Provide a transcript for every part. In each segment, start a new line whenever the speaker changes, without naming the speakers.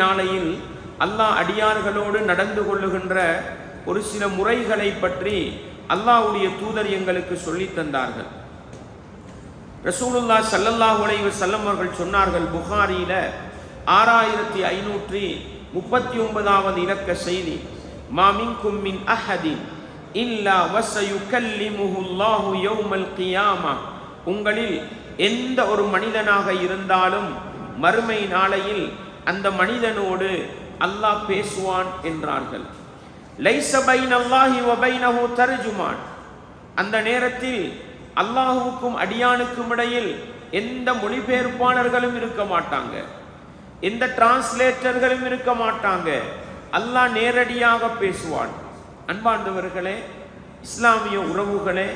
நாளையில் அல்லாஹ் அடியார்களோடு நடந்து கொள்ளுகின்ற ஒரு சில முறைகளை பற்றி அல்லாஹ்வுடைய தூதர் எங்களுக்கு சொல்லி தந்தார்கள். ரசூலுல்லாஹ் ஸல்லல்லாஹு அலைஹி வஸல்லம் அவர்கள் சொன்னார்கள், புகாரியில 6539வது இலக்க செய்தி, மா மின்கும் மின் அஹதின் இல்லா வஸயுகல்லிமுஹுல்லாஹு யௌமல் கியாமா, உங்களில் எந்த ஒரு மனிதனாக இருந்தாலும் மறுமை நாளையில் அந்த மனிதனோடு அல்லாஹ் பேசுவான் என்றார்கள். லைஸ பைனல்லாஹி வ பைனஹு தர்ஜுமான், அந்த நேரத்தில் அல்லாஹ்வுக்கும் அடியானுக்கும் இடையில் எந்த மொழிபெயர்ப்பாளர்களும் இருக்க மாட்டாங்க, எந்த டிரான்ஸ்லேட்டர்களும் இருக்க மாட்டாங்க. அல்லாஹ் நேரடியாக பேசுவான். அன்பார்ந்தவர்களே, இஸ்லாமிய உறவுகளே,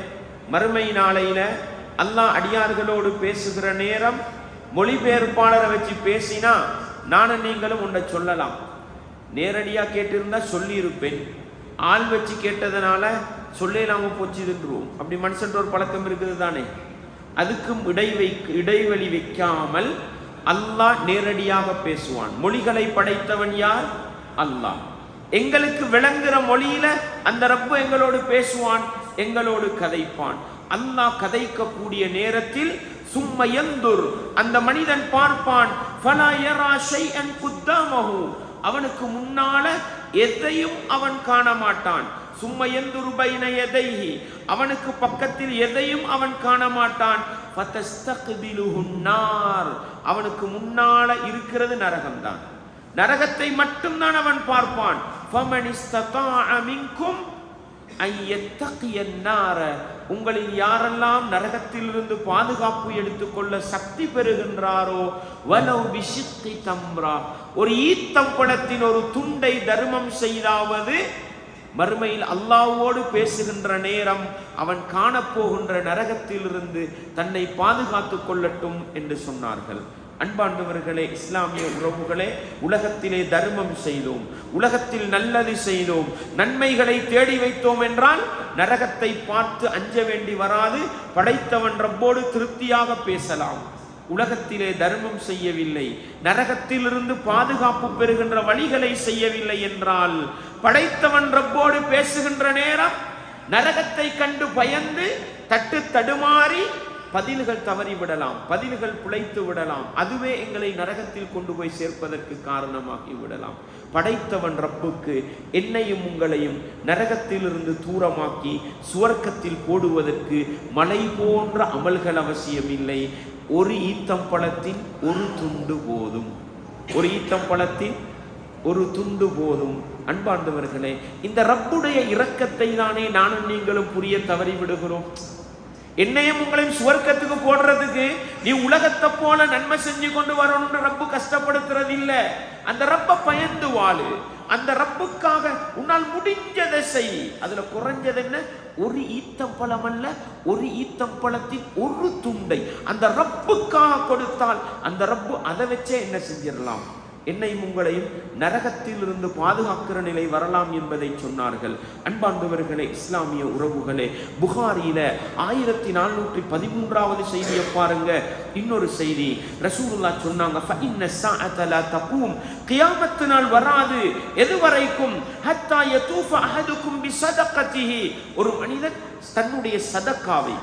மறுமை நாளையில அல்லாஹ் அடியார்களோடு பேசுகிற நேரம் மொழிபெயர்ப்பாளரை வச்சு பேசினா நானும் நீங்களும் உன்னை சொல்லலாம். நேரடியாக கேட்டிருந்தா சொல்லி இருப்பேன், ஆள் வச்சு கேட்டதுனால சொல்லலாம போச்சுருவோம். அப்படி மனுஷன் ஒரு பழக்கம் இருக்குது தானே. அதுக்கும் இடைவெளி வைக்காமல் அல்லாஹ் நேரடியாக பேசுவான். மொழிகளை படைத்தவன் யார்? அல்லாஹ். எங்களுக்கு விளங்குற மொழியில அந்த ரப்பு எங்களோடு பேசுவான், எங்களோடு கதைப்பான். அல்லாஹ் கதைக்கக்கூடிய நேரத்தில் சும்ம யந்துர், அந்த மனிதன் பார்ப்பான், ஃபலா யரா ஷைஅன் குத்தாமஹு, அவனுக்கு முன்னால எதையும் அவன் காண மாட்டான். சும்ம யந்துரு பைன யதைஹி, அவனுக்கு பக்கத்தில் எதையும் அவன் காண மாட்டான். ஃபதஸ்தக்பிலுஹுன் நார், அவனுக்கு முன்னால இருக்கிறது நரகம்தான். நரகத்தை மட்டும்தான் அவன் பார்ப்பான். ஃபமன் இஸ்ததாஅ மின்கும் ஐயத்தகியன் நார, உங்களில் யாரெல்லாம் நரகத்திலிருந்து பாதுகாப்பு எடுத்துக்கொள்ள சக்தி பெறுகின்றாரோ, வலவ் பிஷித்தி தம்ரா, ஒரு ஈத்தம்பழத்தின் ஒரு துண்டை தர்மம் செய்தாவது மறுமையில் அல்லாஹ்வோடு பேசுகின்ற நேரம் அவன் காணப்போகின்ற நரகத்திலிருந்து தன்னை பாதுகாத்து கொள்ளட்டும் என்று சொன்னார்கள். அன்பாண்டவர்களே, இஸ்லாமிய உறவுகளே, உலகத்திலே தர்மம் செய்தோம், உலகத்தில் நல்லது செய்தோம், நன்மைகளை தேடி வைத்தோம் என்றால் நரகத்தை பார்த்து அஞ்ச வேண்டி வராது. படைத்தவன் ரப்போடு திருப்தியாக பேசலாம். உலகத்திலே தர்மம் செய்யவில்லை, நரகத்திலிருந்து பாதுகாப்பு பெறுகின்ற வழிகளை செய்யவில்லை என்றால் படைத்தவன் ரப்போடு பேசுகின்ற நேரம் நரகத்தை கண்டு பயந்து தட்டு தடுமாறி பதில்கள் தவறிவிடலாம், பதில்கள் பிழைத்து விடலாம். அதுவே எங்களை நரகத்தில் கொண்டு போய் சேர்ப்பதற்கு காரணமாகி விடலாம். படைத்தவன் ரப்புக்கு என்னையும் உங்களையும் நரகத்திலிருந்து தூரமாக்கி சுவர்க்கத்தில் போடுவதற்கு மலை போன்ற அமல்கள் அவசியமில்லை. ஒரு ஈத்தம்பழத்தின் ஒரு துண்டு போதும், ஒரு ஈத்தம்பழத்தின் ஒரு துண்டு போதும். அன்பார்ந்தவர்களே, இந்த ரப்புடைய இரக்கத்தை தானே நானும் நீங்களும் புரிய தவறி விடுகிறோம். என்னையும் உங்களையும் சுவர்க்கத்துக்கு போடுறதுக்கு நீ உலகத்தை போல நன்மை செஞ்சு கொண்டு வரணும்னு ரப்பு கஷ்டப்படுத்துறது இல்ல. அந்த ரப்ப பயந்து வாழு, அந்த ரப்புக்காக உன்னால் முடிஞ்சதை செய். அதுல குறைஞ்சது என்ன? ஒரு ஈத்தம்பழம் அல்ல, ஒரு ஈத்தம்பழத்தின் ஒரு துண்டை அந்த ரப்புக்காக கொடுத்தால் அந்த ரப்பு அதை வச்சே என்ன செஞ்சிடலாம், என்னையும் உங்களையும் நரகத்தில் இருந்து பாதுகாக்கிற நிலை வரலாம் என்பதை சொன்னார்கள். அன்பார்ந்தவர்களே, இஸ்லாமிய உறவுகளே, புகாரியில 1413வது செய்தியை பாருங்க. இன்னொரு செய்தி ரசூலுல்லாஹ் சொன்னாங்க, ஃபஇன்ன ஸாஅத லா தகூம், கியாமத் நாள் வராது எதுவரைக்கும், ஹத்தா யதூஃப அஹதுக்கும் பிஸதகதிஹி, ஒரு மனிதன் தன்னுடைய சதக்காவை,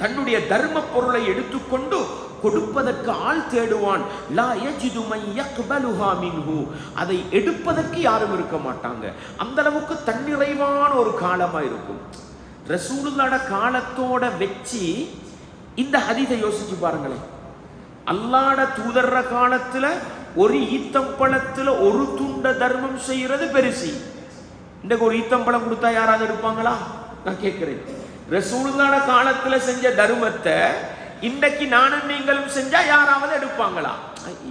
தன்னுடைய தர்ம பொருளை எடுத்துக்கொண்டு கொடுப்பதற்கு ஆள் தேடுவான். லா யஜிது மன் யக்பலுஹா மின்ஹு, அதை எடுப்பதற்கு யாரும் இருக்க மாட்டாங்க. அந்த அளவுக்கு தன்னிறைவான ஒரு காலமா இருக்கும். ரசூலுல்லாஹ் காலத்தோட வெச்சி இந்த ஹதீஸை யோசிச்சு பாருங்களேன். அல்லாஹ்ட தூதர்ற காலத்துல ஒரு ஈத்தம்பழத்துல ஒரு துண்ட தர்மம் செய்யறது பெருசி. இன்றைக்கு ஒரு ஈத்தம்பழம் கொடுத்தா யாராவது எடுப்பாங்களா? நான் கேட்கிறேன். ரசூலுல்லாஹ் காலத்துல செஞ்ச தர்மத்தை இன்றைக்கு நானும் நீங்களும் செஞ்சா யாராவது எடுப்பாங்களா?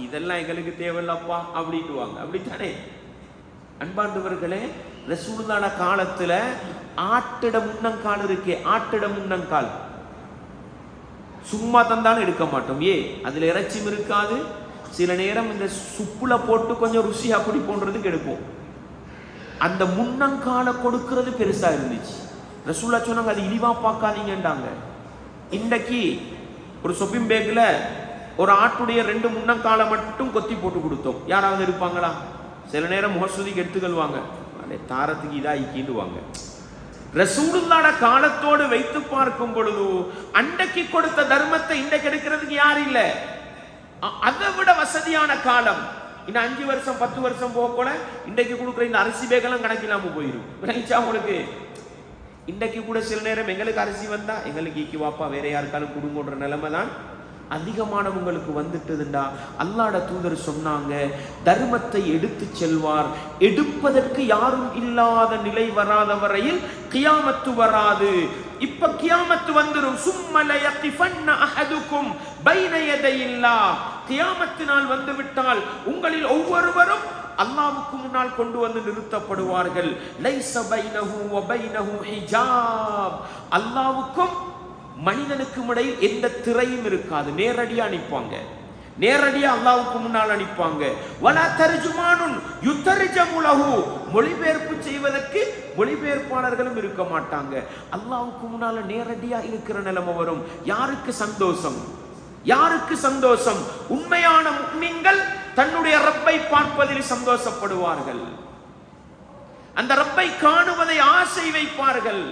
இதெல்லாம் எங்களுக்கு தேவையில்லப்பா அப்படின்னுவாங்க. அப்படித்தானே அன்பாண்டவர்களே? ரசூலுல்லாஹ் காலத்துல ஆட்டிட முன்னங்கால் இருக்கே, ஆட்டிட முன்னங்கால் சும்மா தந்தாலும் எடுக்க மாட்டோம். அதுல இறைச்சியும் இருக்காது. சில நேரம் இந்த சுப்புல போட்டு கொஞ்சம் ருசி அப்படி போன்றதுக்கு எடுப்போம். அந்த முன்னங்கால கொடுக்கிறது பெருசா இருந்துச்சு. ரசூலுல்லாஹ் சொன்னாங்க, அது இழிவா பார்க்காதீங்கன்றாங்க. இன்றைக்கு ஒரு ஷாப்பிங் பேக்கில் ஒரு ஆட்டுடைய 2 முன்னங்காலை மட்டும் கொத்தி போட்டு கொடுத்தோம், யாராவது இருப்பாங்களா? சில நேரம் முகஸ்துதிக்கு எடுத்துக்கொள்வாங்க, தாரத்துக்கு இதா இக்கிடுவாங்க. ரசூலுல்லாஹ்வோட காலத்தோடு வைத்து பார்க்கும் பொழுது அன்றைக்கு கொடுத்த தர்மத்தை இன்றைக்கு எடுக்கிறதுக்கு யார் இல்ல. அதை விட வசதியான காலம். இன்னும் 5 வருஷம் 10 வருஷம் போக போல இன்றைக்கு கொடுக்குற இந்த அரிசி பேகெல்லாம் கணக்கில்லாம போயிடும். விளைச்சா உங்களுக்கு இன்றைக்கு கூட சில நேரம் எங்களுக்கு அரிசி வந்தா எங்களுக்கு ஈக்கி வாப்பா வேற யாருக்காலும் கொடுங்கன்ற நிலைமை தான் அதிகமானவங்களுக்கு வந்துட்டுதுண்டா. அல்லாஹ்வுடைய தூதர் சொன்னாங்க, தர்மத்தை எடுத்து செல்வார், எடுப்பதற்கு யாரும் இல்லாத நிலை வராத வரையில் கியாமத்து வராது. இப்ப கியாமத்து வந்துரும். சும்மல யகிஃபன்ன அஹதுக்கும் பைன யதையில்லாஹ். கியாமத்து நாள் வந்து விட்டால் உங்களில் ஒவ்வொருவரும் அல்லாஹ்வுக்கு முன்னால் கொண்டு வந்து நிறுத்தப்படுவார்கள். லைஸ பைனஹு வ பைனஹு ஹிஜாப். அல்லாஹ்வுக்கும் மனிதனுக்கும் இடையில் எந்த திரையும் இருக்காது. நேரடியா அனுப்பாங்க, நேரடியா அல்லாஹ்வுக்கு முன்னால் அனுப்பாங்க. வலா தர்ஜுமானுன் யுதர்ஜமு லஹு. மொழிபெயர்ப்பு செய்வதற்கு மொழிபெயர்ப்பாளர்களும் இருக்க மாட்டாங்க. அல்லாஹ்வுக்கு முன்னால நேரடியா இருக்கிற நிலைமை வரும். யாருக்கு சந்தோஷம்? யாருக்கு சந்தோஷம்? உண்மையான முஃமின்கள் தன்னுடைய ரப்பை பார்ப்பதில் சந்தோஷப்படுவார்கள், அந்த ரப்பை காணுவதை ஆசை வைப்பார்கள்.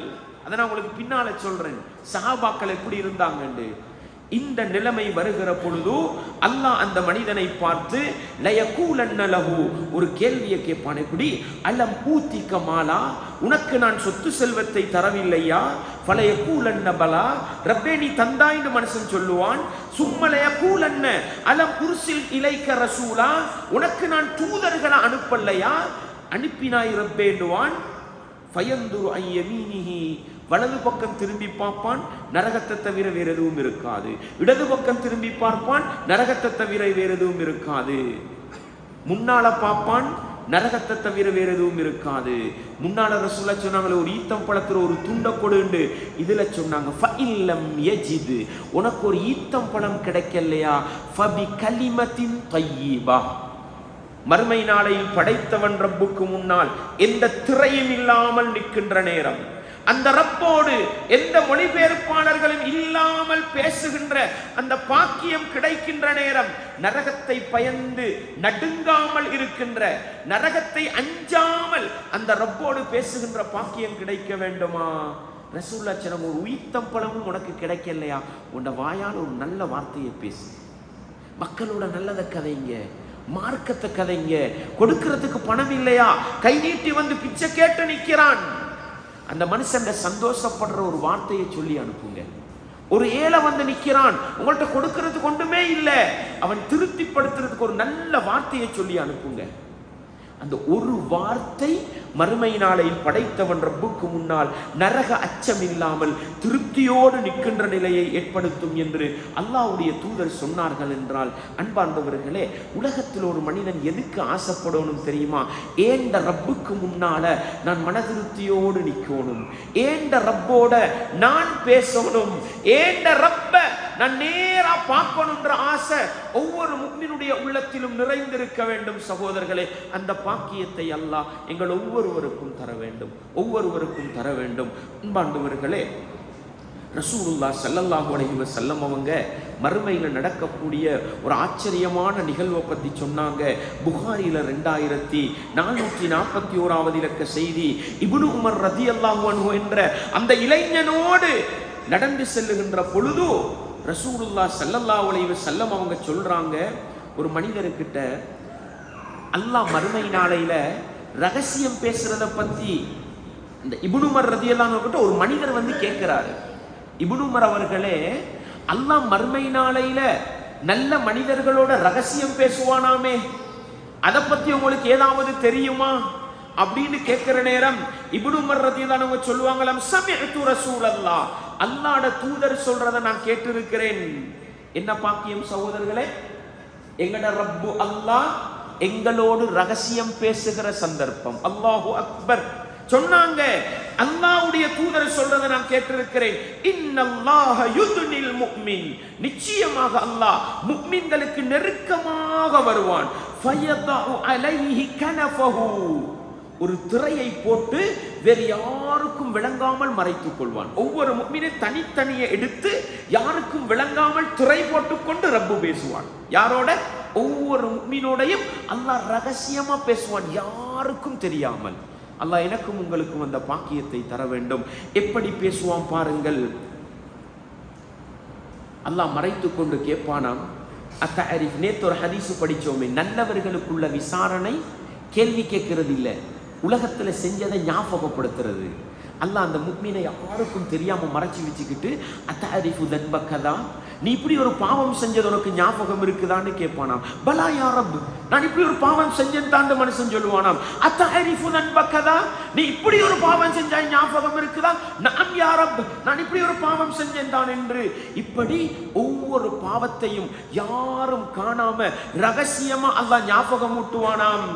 அதை நான் உங்களுக்கு பின்னால சொல்றேன், சஹாபாக்கள் எப்படி இருந்தாங்க. இந்த நிலைமை வருகிற பொழுது அல்லாஹ் அந்த மனிதனை பார்த்து லயகூலன்ன லஹு, ஒரு கேள்வியை கேட்பான். எப்படி? அலம் ஊத்திக மாலா, உனக்கு நான் சொத்து செல்வத்தை தரவில்லையா? ஃபலயகூலன்ன பலா, ரப்பே நீ தந்தாய்னு மனுஷன் சொல்லுவான். சும்மலயகூலன்ன அலம் உர்சில் இலைக்க ரசூலா, உனக்கு நான் தூதர்களை அனுப்பலையா? அனுப்பினாய் ரப்பேண்டுவான். ஃபயந்துரு அன் யமீனிஹி, வலது பக்கம் திரும்பி பார்ப்பான், நரகத்தை தவிர வேற எதுவும் இருக்காது. இடது பக்கம் திரும்பி பார்ப்பான், நரகத்தை தவிர வேற எதுவும் இருக்காது. முன்னால பார்ப்பான், நரகத்தை தவிர வேற எதுவும் இருக்காது. முன்னால ரசூலுல்லாஹ் சொன்னாங்களே, ஒரு ஈத்தம் பழத்துல ஒரு துண்டை கொடுண்டு. இதுல சொன்னாங்க ஃபஇல்லம் யஜித், உனக்கு ஒரு ஈத்தம் பழம் கிடைக்கலையா? ஃபபி கலிமத்தின் தய்யிபா, மறுமை நாளையில் படைத்தவன் ரப்புக்கு முன்னால் எந்த திரையும் இல்லாமல் நிற்கின்ற நேரம், அந்த ரப்போடு எந்த மொழிபெயர்ப்பாளர்களும் இல்லாமல் பேசுகின்ற அந்த பாக்கியம் கிடைக்கின்ற நேரம், நரகத்தை பயந்து நடுங்காமல் இருக்கின்ற, நரகத்தை அஞ்சாமல் அந்த ரப்போடு பேசுகின்ற பாக்கியம் கிடைக்க வேண்டுமா? ரசூலுல்லாஹ் சொன்னாங்க, ஒரு உயிர்த்தம் பழமும் உனக்கு கிடைக்கலையா? உன்னை வாயால் ஒரு நல்ல வார்த்தையை பேசு, மக்களோட நல்லதை கதைங்க, மார்க்கத்தை கதைங்க. கொடுக்கிறதுக்கு பணம் இல்லையா? கை நீட்டி வந்து பிச்சை கேட்டு நிற்கிறான், அந்த மனுஷன் சந்தோஷப்படுற ஒரு வார்த்தையை சொல்லி அனுப்புங்க. ஒரு ஏழை வந்து நிற்கிறான், உங்கள்கிட்ட கொடுக்கறதுக்கு ஒன்றுமே இல்லை, அவன் திருப்திப்படுத்துறதுக்கு ஒரு நல்ல வார்த்தையை சொல்லி அனுப்புங்க. அந்த ஒரு வார்த்தை மறுமை நாளையில் படைத்தவன் ரப்புக்கு முன்னால் நரக அச்சம் இல்லாமல் திருப்தியோடு நிற்கின்ற நிலையை ஏற்படுத்தும் என்று அல்லாஹ்வுடைய தூதர் சொன்னார்கள் என்றால், அன்பார்ந்தவர்களே, உலகத்தில் ஒரு மனிதன் எதுக்கு ஆசைப்படணும் தெரியுமா? ஏண்ட ரப்புக்கு முன்னால நான் மனதிருப்தியோடு நிற்கணும், ஏண்ட ரப்போட நான் பேசணும், ஏண்ட ரப்ப நான் நேரா பார்க்கணுன்ற ஆசை ஒவ்வொரு முஃமினுடைய உள்ளத்திலும் நிறைந்திருக்க வேண்டும். சகோதரர்களே, அந்த பாக்கியத்தை அல்லாஹ் எங்கள் ஒவ்வொருவருக்கும் தர வேண்டும், ஒவ்வொருவருக்கும் தர வேண்டும். அன்பார்ந்தவர்களே, ரசூலுல்லாஹ் ஸல்லல்லாஹு அலைஹி வஸல்லம் அவங்க மறுமையில நடக்கக்கூடிய ஒரு ஆச்சரியமான நிகழ்வை பற்றி சொன்னாங்க. புகாரில 2441 இலக்க செய்தி. இப்னு உமர் ரலியல்லாஹு அன்ஹு என்ற அந்த இளைஞனோடு நடந்து செல்லுகின்ற பொழுது ரசூலுல்லாஹ் ஸல்லல்லாஹு அலைஹி வஸல்லம் அவங்க சொல்றாங்க, ஒரு மனிதர்கிட்ட அல்லாஹ் மறுமை நாளையில ரகசியம் பேசுறத பத்தி இந்த இப்னு உமர் ரலியல்லாஹு அன்ஹு கிட்ட ஒரு மனிதர் வந்து கேட்கிறாரு, இப்னு உமர் அவர்களே, அல்லாஹ் மறுமை நாளையில நல்ல மனிதர்களோட ரகசியம் பேசுவானாமே, அதை பத்தி உங்களுக்கு ஏதாவது தெரியுமா அப்படின்னு கேட்கிற நேரம் இப்னு உமர் ரலியல்லாஹு அன்ஹு சொல்லுவாங்களாம், சமிஅத்து ரசூலல்லாஹ், அல்லாஹ்வுடைய தூதர் சொல்றதை நான் கேட்டிருக்கிறேன். என்ன பாக்கியம் சகோதரர்களே, எங்கட ரப்பு அல்லாஹ் எங்களோடு ரகசியம் பேசுகிற சந்தர்ப்பம். அல்லாஹு அக்பர். சொன்னாங்க, அல்லாஹ்வுடைய தூதர் சொல்றதை நான் கேட்டிருக்கிறேன். இன்னல்லாஹ யுத்னில் முஃமின், நிச்சயமாக அல்லாஹ் முஃமின்களுக்கு நெருக்கமாக வருவான். ஃபயதஉ அலைஹி கனஃபஹு, ஒரு திரையை போட்டு வேறு யாருக்கும் விளங்காமல் மறைத்துக் கொள்வான். ஒவ்வொரு முஃமினை தனித்தனியே எடுத்து யாருக்கும் விளங்காமல் திரை போட்டுக்கொண்டு ரப்பு பேசுவான். யாரோட? ஒவ்வொரு முஃமினோடையும் அல்லாஹ் ரகசியமா பேசுவான், யாருக்கும் தெரியாமல். அல்லாஹ் எனக்கும் உங்களுக்கும் அந்த பாக்கியத்தை தர வேண்டும். எப்படி பேசுவான் பாருங்கள். அல்லாஹ் மறைத்து கொண்டு கேட்பானாம், அத்தஅரிஃப். நேத்து ஒரு ஹதீஸ் படிச்சோமே, நல்லவர்களுக்குள்ள விசாரணை கேள்வி கேட்கறது இல்லை, உலகத்துல செஞ்சதை ஞாபகப்படுத்துறது. அல்லாஹ் அந்த முஃமினை யாருக்கும் தெரியாம மறைச்சி வச்சுக்கிட்டு, அத்தஅரிஃபு தன்பக்கதா, நீ இப்படி ஒரு பாவம் செஞ்சது உனக்கு ஞாபகம் இருக்குதான்னு கேட்பானாம். பலா யா ரப், நான் இப்படி ஒரு பாவம் செஞ்சேன் தான் மனுஷன் சொல்லுவானாம். அத்தஅரிஃபு தன்பக்கதா, நீ இப்படி ஒரு பாவம் செஞ்சாய் ஞாபகம் இருக்குதா? நாம் யா ரப், நான் இப்படி ஒரு பாவம் செஞ்சேன் தான் என்று இப்படி ஒவ்வொரு பாவத்தையும் யாரும் காணாம ரகசியமா அல்லாஹ் ஞாபகம் ஊட்டுவானாம்.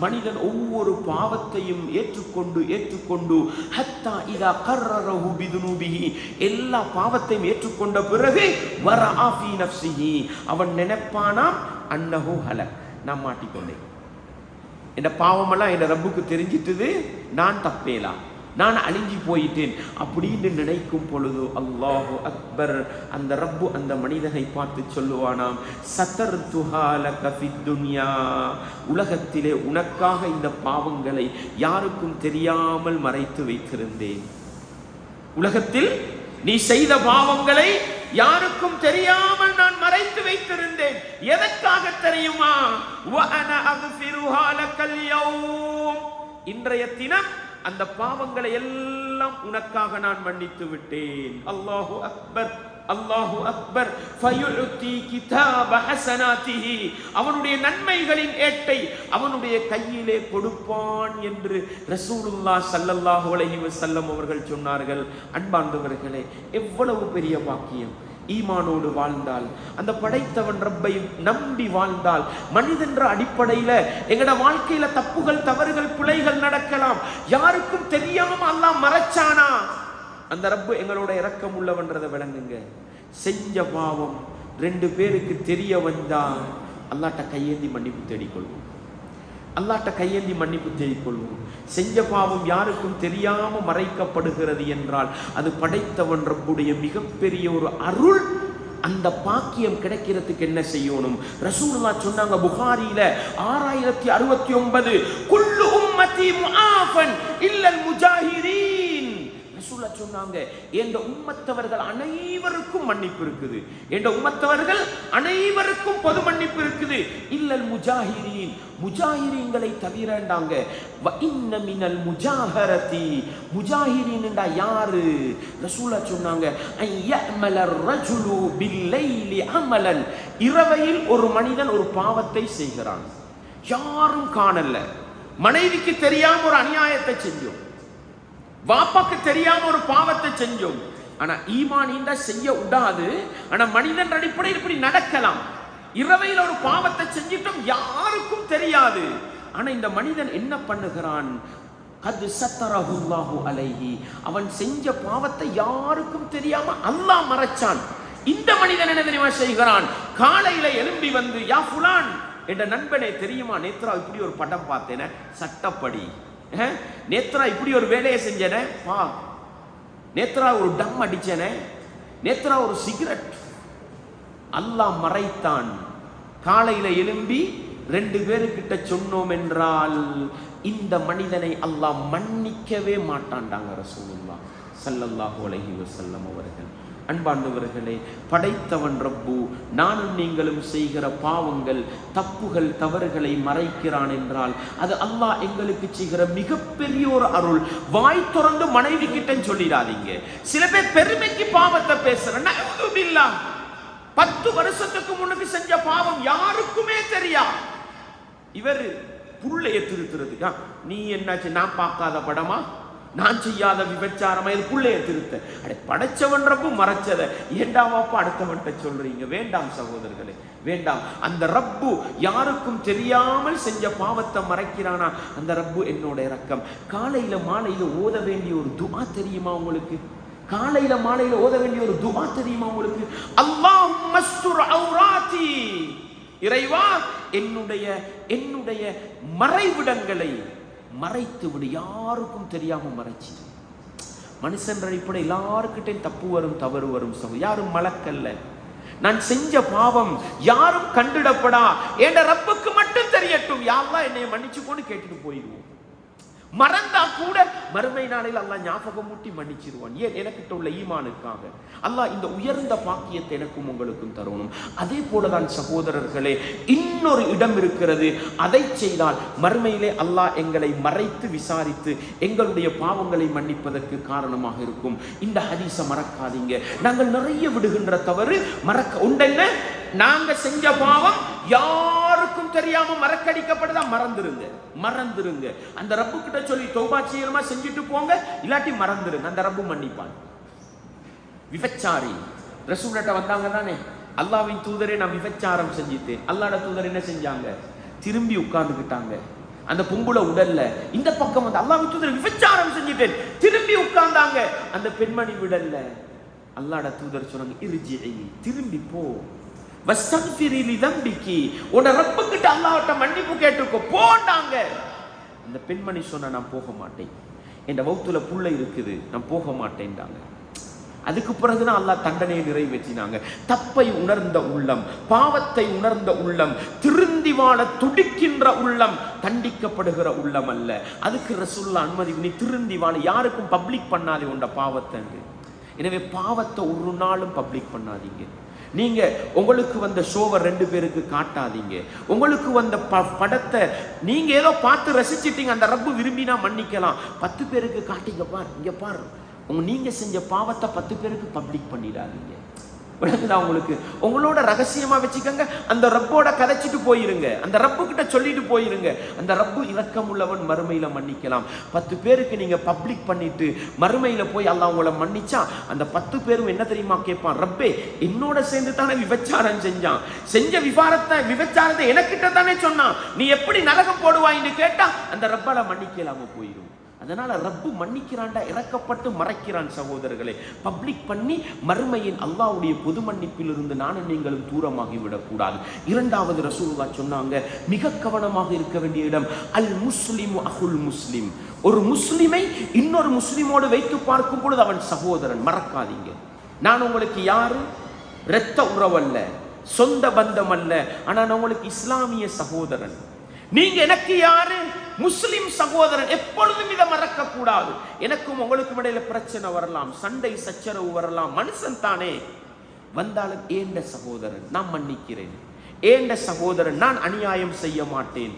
மனிதன் ஒவ்வொரு பாவத்தையும் ஏற்றுக்கொண்டு ஹத்தா இதா கர்ரரஹு பிதுனூபிஹி, எல்லா பாவத்தையும் ஏற்றுக்கொண்ட பிறகு வரஆ ஃபீ நஃப்ஸிஹி, அவன் நினைப்பானாம் அன்னஹு ஹலக், நான் மாட்டிக்கொண்டேன், இந்த பாவமெல்லாம் என் ரப்புக்கு தெரிஞ்சிட்டது, நான் தப்பேலாம், நான் அழிஞ்சி போயிட்டேன் அப்படின்னு நினைக்கும் பொழுது அல்லாஹு அக்பர், அந்த ரப்பு அந்த மனிதனை பார்த்து சொல்லுவானாம், சதர்துஹா லக ஃபித் துன்யா, உலகத்திலே உனக்காக இந்த பாவங்களை யாருக்கும் தெரியாமல் மறைத்து வைத்திருந்தேன். உலகத்தில் நீ செய்த பாவங்களை யாருக்கும் தெரியாமல் நான் மறைத்து வைத்திருந்தேன். எதற்காக தெரியுமா? வஅனா அக்ஃபிருஹா லக்கல் யௌம், இன்றைய தினம் அந்த பாவங்களை எல்லாம் உனக்காக நான் மன்னித்து விட்டேன். அல்லாஹு அக்பர், அல்லாஹு அக்பர். ஃபயுத்தி கிதாப ஹஸனாத்திஹி, அவனுடைய நன்மைகளின் ஏட்டை அவனுடைய கையிலே கொடுப்பான் என்று ரசூலுல்லாஹ் ஸல்லல்லாஹு அலைஹி வஸல்லம் அவர்கள் சொன்னார்கள். அன்பார்ந்தவர்களே, எவ்வளவு பெரிய பாக்கியம்! ஈமானோடு வாழ்ந்தால், அந்த படைத்தவன் ரப்பை நம்பி வாழ்ந்தால், மனிதன்ற அடிப்படையில எங்கட வாழ்க்கையில தப்புகள், தவறுகள், பிழைகள் நடக்கலாம், யாருக்கும் தெரியாம அல்லாஹ் மறைச்சானா, அந்த ரப்பு எங்களோட இரக்கம் உள்ளவன்றதை விளங்குங்க. செஞ்ச பாவம் 2 பேருக்கு தெரிய வந்தா அல்லாஹ்ட்ட கையேந்தி மன்னிப்பு தேடிக்கொள்வோம், அல்லாஹ்ட்ட கையேந்தி மன்னிப்பு தேடிக்கொள்வோம். செஞ்ச பாவம் யாருக்கும் தெரியாம மறைக்கப்படுகிறது என்றால் அது படைத்தவன் ரப்புடைய மிகப்பெரிய ஒரு அருள். அந்த பாக்கியம் கிடைக்கிறதுக்கு என்ன செய்யணும்? ரசூலுல்லாஹ் சொன்னாங்க புகாரியில 6069, குல்லு உம்மதி முஆஃபன் இல்லல் முஜாஹிரீன். ரசூலுல்லாஹ் சொன்னாங்க, என்ற உம்மத்தவர்கள் அனைவருக்கும் மன்னிப்பு இருக்குது, என்ற உம்மத்தவர்கள் அனைவருக்கும் பொது மன்னிப்பு இருக்குது, இல்லல் முஜாஹிரீன், முஜாஹிரீன்களை தவிரண்டாங்க. வ இன்ன மினல் முஜாஹரதி, முஜாஹிரீன் என்றா யாரு? ரசூலுல்லாஹ் சொன்னாங்க, அய்யமலர் ரஜுலு பில்லைலி அமலன், இரவையில் ஒரு மனிதன் ஒரு பாவத்தை செய்கிறான், யாரும் காணல, மனைவிக்கு தெரியாம ஒரு அநியாயத்தை செஞ்சோம், வாப்பாக்கு தெரியாம ஒரு பாவத்தை செஞ்சோம். ஆனா ஈமான் செய்ய விடாது. ஆனா மனிதன் அடிப்படையில் இப்படி நடக்கலாம். இரவையில் ஒரு பாவத்தை செஞ்சிட்டோம், யாருக்கும் தெரியாது. ஆனா இந்த மனிதன் என்ன பண்ணுகிறான்? கத் சத்தரஹுல்லாஹு அலைஹி, அவன் செஞ்ச பாவத்தை யாருக்கும் தெரியாம அல்லாஹ் மறைச்சான். இந்த மனிதன் என்ன தெரியுமா செய்கிறான்? காலையில எழும்பி வந்து, யா ஃபுலான், என்ற நண்பனே தெரியுமா, நேத்ரா இப்படி ஒரு படம் பார்த்தேனே, சட்டப்படி நேத்ரா இப்படி ஒரு வேலையை செஞ்சேனே, பா நேத்ரா ஒரு டம் அடிச்சேனே, நேத்ரா ஒரு சிகரெட். அல்லாஹ் மறைத்தான். காலையில எழும்பி 2 பேருக்கிட்ட சொன்னோம் என்றால் இந்த மனிதனை அல்லாஹ் மன்னிக்கவே மாட்டான்டாங்க ரசூலுல்லாஹ் ஸல்லல்லாஹு அலைஹி வஸல்லம் அவர்கள். அன்பார்ந்தவர்களே, படைத்தவன் ரப்பு நானும் நீங்களும் செய்கிற பாவங்கள், தப்புகள், தவறுகளை மறைக்கிறான் என்றால் அது அல்லாஹ் எங்களுக்கு செய்கிற மிகப்பெரிய ஒரு அருள். வாய் திறந்து மனைவி கிட்ட சொல்லிடாதீங்க. சில பேர் பெருமைக்கு பாவத்தை பேசுறேன், 10 வருஷத்துக்கு முன்னுக்கு செஞ்ச பாவம் யாருக்குமே தெரியா. இவர் புள்ளைய திருத்துறதுக்கா, நீ என்னாச்சு, நான் பார்க்காத படமா, நான் செய்யாத விபச்சாரமா, இது புள்ளைய திருத்த, அடே படைச்சவன் ரப்பு மறைச்சதை ஏண்டா வாப்பா அடுத்தவன்கிட்ட சொல்றீங்க? வேண்டாம் சகோதரர்களே, வேண்டாம். அந்த ரப்பு யாருக்கும் தெரியாமல் செஞ்ச பாவத்தை மறைக்கிறானா, அந்த ரப்பு என்னோட இரக்கம். காலையில மாலையில ஓத வேண்டிய ஒரு துஆ தெரியுமா உங்களுக்கு? காலையில மாலையில ஓத வேண்டிய ஒரு துஆ தெரியுமா உங்களுக்கு? அல்லாஹும்ம அஸ்துர் ஔராத்தி, இறைவா என்னுடைய மறைவிடங்களை, மறைத்து விடு, யாருக்கும் தெரியாம மறைச்சி. மனுஷன் அடிப்படை எல்லாருக்கிட்டையும் தப்பு வரும், தவறு வரும். யாரும் மலக்கல்ல. நான் செஞ்ச பாவம் யாரும் கண்டிடப்படா, என்ற ரப்புக்கு மட்டும் தெரியட்டும். யா அல்லாஹ் என்னை மன்னிச்சுக்கோன்னு கேட்டுட்டு போயிடுவோம். மறந்தா கூட மறுமை நாளையில் அல்லாஹ் ஞாபகம் ஊட்டி மன்னிச்சிருவான். ஏன்? எனக்கிட்ட உள்ள ஈமானுக்காக. அல்லாஹ் இந்த உயர்ந்த பாக்கியத்தை எனக்கும் உங்களுக்கும் தரணும். அதே போலதான் சகோதரர்களே, இன்னொரு இடம் இருக்கிறது. அதை செய்தால் மறுமையிலே அல்லாஹ் எங்களை மறைத்து விசாரித்து எங்களுடைய பாவங்களை மன்னிப்பதற்கு காரணமாக இருக்கும். இந்த ஹதீஸை மறக்காதீங்க. நாங்கள் நிறைய விடுகின்ற தவறு மறக்க உண்டென்ன, நாங்க செஞ்ச பாவம் யாருக்கும் தெரியாம மறக்கடிக்கப்படுதா, மறந்துருங்க. அந்த ரப்பு கிட்ட சொல்லி தௌபா செய்யணுமா செஞ்சுட்டு போங்க, இல்லாட்டி மறந்துருங்க, அந்த ரப்பு மன்னிப்பான். விபச்சாரி ரசூல்கிட்ட வந்தாங்க தானே, அல்லாஹ்வின் தூதரே நான் விபச்சாரம் செஞ்சிட்டேன். அல்லாஹ்வோட தூதர் என்ன செஞ்சாங்க? திரும்பி உட்கார்ந்துக்கிட்டாங்க. அந்த பொம்புல உடல்ல இந்த பக்கம் வந்து அல்லாஹ்வின் தூதர் விபச்சாரம் செஞ்சிட்டேன், திரும்பி உட்கார்ந்தாங்க. அந்த பெண்மணி விடல்ல. அல்லாஹ்வோட தூதர் சொன்னாங்க, இர்ஜிஇ, திரும்பி போ, வஸ்தக்ஃபிரி லிதம்பிகி, உன்ன ரப்புக்கிட்ட அல்லாஹ்ட்ட மன்னிப்பு கேட்டுக்கோ போண்டாங்க. அந்த பெண்மணி சொன்னா, நான் போக மாட்டேன், என் வௌத்துல புள்ள இருக்குது, நான் போக மாட்டேன்டாங்க. அதுக்கு பிறகுதான் அல்லாஹ் தண்டனையை நிறைவேற்றினாங்க. தப்பை உணர்ந்த உள்ளம், பாவத்தை உணர்ந்த உள்ளம், திருந்தி வாழ துடிக்கின்ற உள்ளம் தண்டிக்கப்படுகிற உள்ளம் அல்ல. அதுக்கு ரசூலுல்லாஹ் அனுமதி, நீ திருந்தி வாழ, யாருக்கும் பப்ளிக் பண்ணாதே உண்ட பாவத்தை. எனவே பாவத்தை ஒரு நாளும் பப்ளிக் பண்ணாதீங்க. நீங்க உங்களுக்கு வந்த ஷோவை 2 பேருக்கு காட்டாதீங்க. உங்களுக்கு வந்த படத்தை நீங்க ஏதோ பார்த்து ரசிச்சிட்டீங்க, அந்த ரப்பு விரும்பினா மன்னிக்கலாம். 10 பேருக்கு காட்டிங்க, பார் இங்க பார், நீங்க செஞ்ச பாவத்தை 10 பேருக்கு பப்ளிக் பண்ணிடாதீங்க. உங்களுக்கு உங்களோட ரகசியமா வச்சுக்கங்க. அந்த ரப்போட கதைச்சிட்டு போயிருங்க, அந்த ரப்பு கிட்ட சொல்லிட்டு போயிருங்க. அந்த ரப்பு இரக்கம் உள்ளவன், மறுமையில மன்னிக்கலாம். 10 பேருக்கு நீங்க பப்ளிக் பண்ணிட்டு மறுமையில போய் அல்லாஹ் உங்களை மன்னிச்சா, அந்த 10 பேரும் என்ன தெரியுமா கேட்பான்? ரப்பே, என்னோட சேர்ந்து தானே விபச்சாரம் செஞ்சான், செஞ்ச விபச்சாரத்தை எனக்கிட்ட தானே சொன்னான், நீ எப்படி நரகம் போடுவாயின்னு கேட்டா அந்த ரப்பால மன்னிக்கலாம போயிடும். அதனால ரப்பு மன்னிக்கிறான்டா, இறக்கப்பட்டு மறைக்கிறான். சகோதரர்களே, பப்ளிக் பண்ணி மறுமையின் அல்லாஹ்வுடைய பொது மன்னிப்பில் இருந்து நானும் நீங்களும் தூரமாகி விடக்கூடாது. இரண்டாவது ரசூலுல்லாஹ் சொன்னாங்க, மிக கவனமாக இருக்க வேண்டிய இடம், அல் முஸ்லிம் அஹுல் முஸ்லிம். ஒரு முஸ்லிமை இன்னொரு முஸ்லிமோடு வைத்து பார்க்கும் பொழுது அவன் சகோதரன். மறக்காதீங்க, நான் உங்களுக்கு யாரு? இரத்த உறவல்ல, சொந்த பந்தம் அல்ல, ஆனா நான் உங்களுக்கு இஸ்லாமிய சகோதரன். நீங்க எனக்கு யாரு? முஸ்லிம் சகோதரன். எப்பொழுதும் இதை மறக்க கூடாது. எனக்கும் உங்களுக்கும் இடையில பிரச்சனை வரலாம், சண்டை சச்சரவு வரலாம், மனுஷன் தானே. வந்தாலும் ஏண்ட சகோதரன், நான் மன்னிக்கிறேன். ஏண்ட சகோதரன், நான் அநியாயம் செய்ய மாட்டேன்.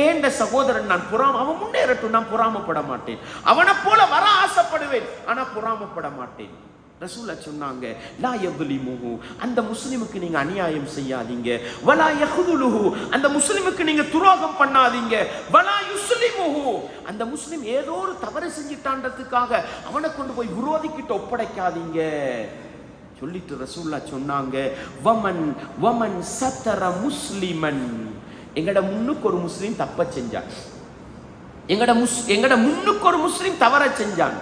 ஏண்ட சகோதரன், நான் அவன் முன்னேறட்டும், நான் பொறாமப்பட மாட்டேன். அவனை போல வர ஆசைப்படுவேன், ஆனா பொறாமப்பட மாட்டேன். ரசூலுல்லாஹ் சொன்னாங்க, லா யظلمஹு, அந்த முஸ்லிமுக்கு நீங்க அநியாயம் செய்யாதீங்க. வலா யஹ்துலுஹு, அந்த முஸ்லிமுக்கு நீங்க துரோகம் பண்ணாதீங்க. வலா யுஸ்லிமுஹு, அந்த முஸ்லிம் ஏதோ ஒரு தவறு செஞ்சிட்டான்றதுக்காக அவனை கொண்டு போய் விரோதிக்கிட்ட ஒப்படைக்காதீங்க சொல்லிட்டு ரசூலுல்லாஹ் சொன்னாங்க, வமன் சத்தர முஸ்லிமன், எங்கட முன்னுக்கு ஒரு முஸ்லிம் தப்ப செஞ்சான், எங்கட முன்னுக்கு ஒரு முஸ்லிம் தவற செஞ்சான்,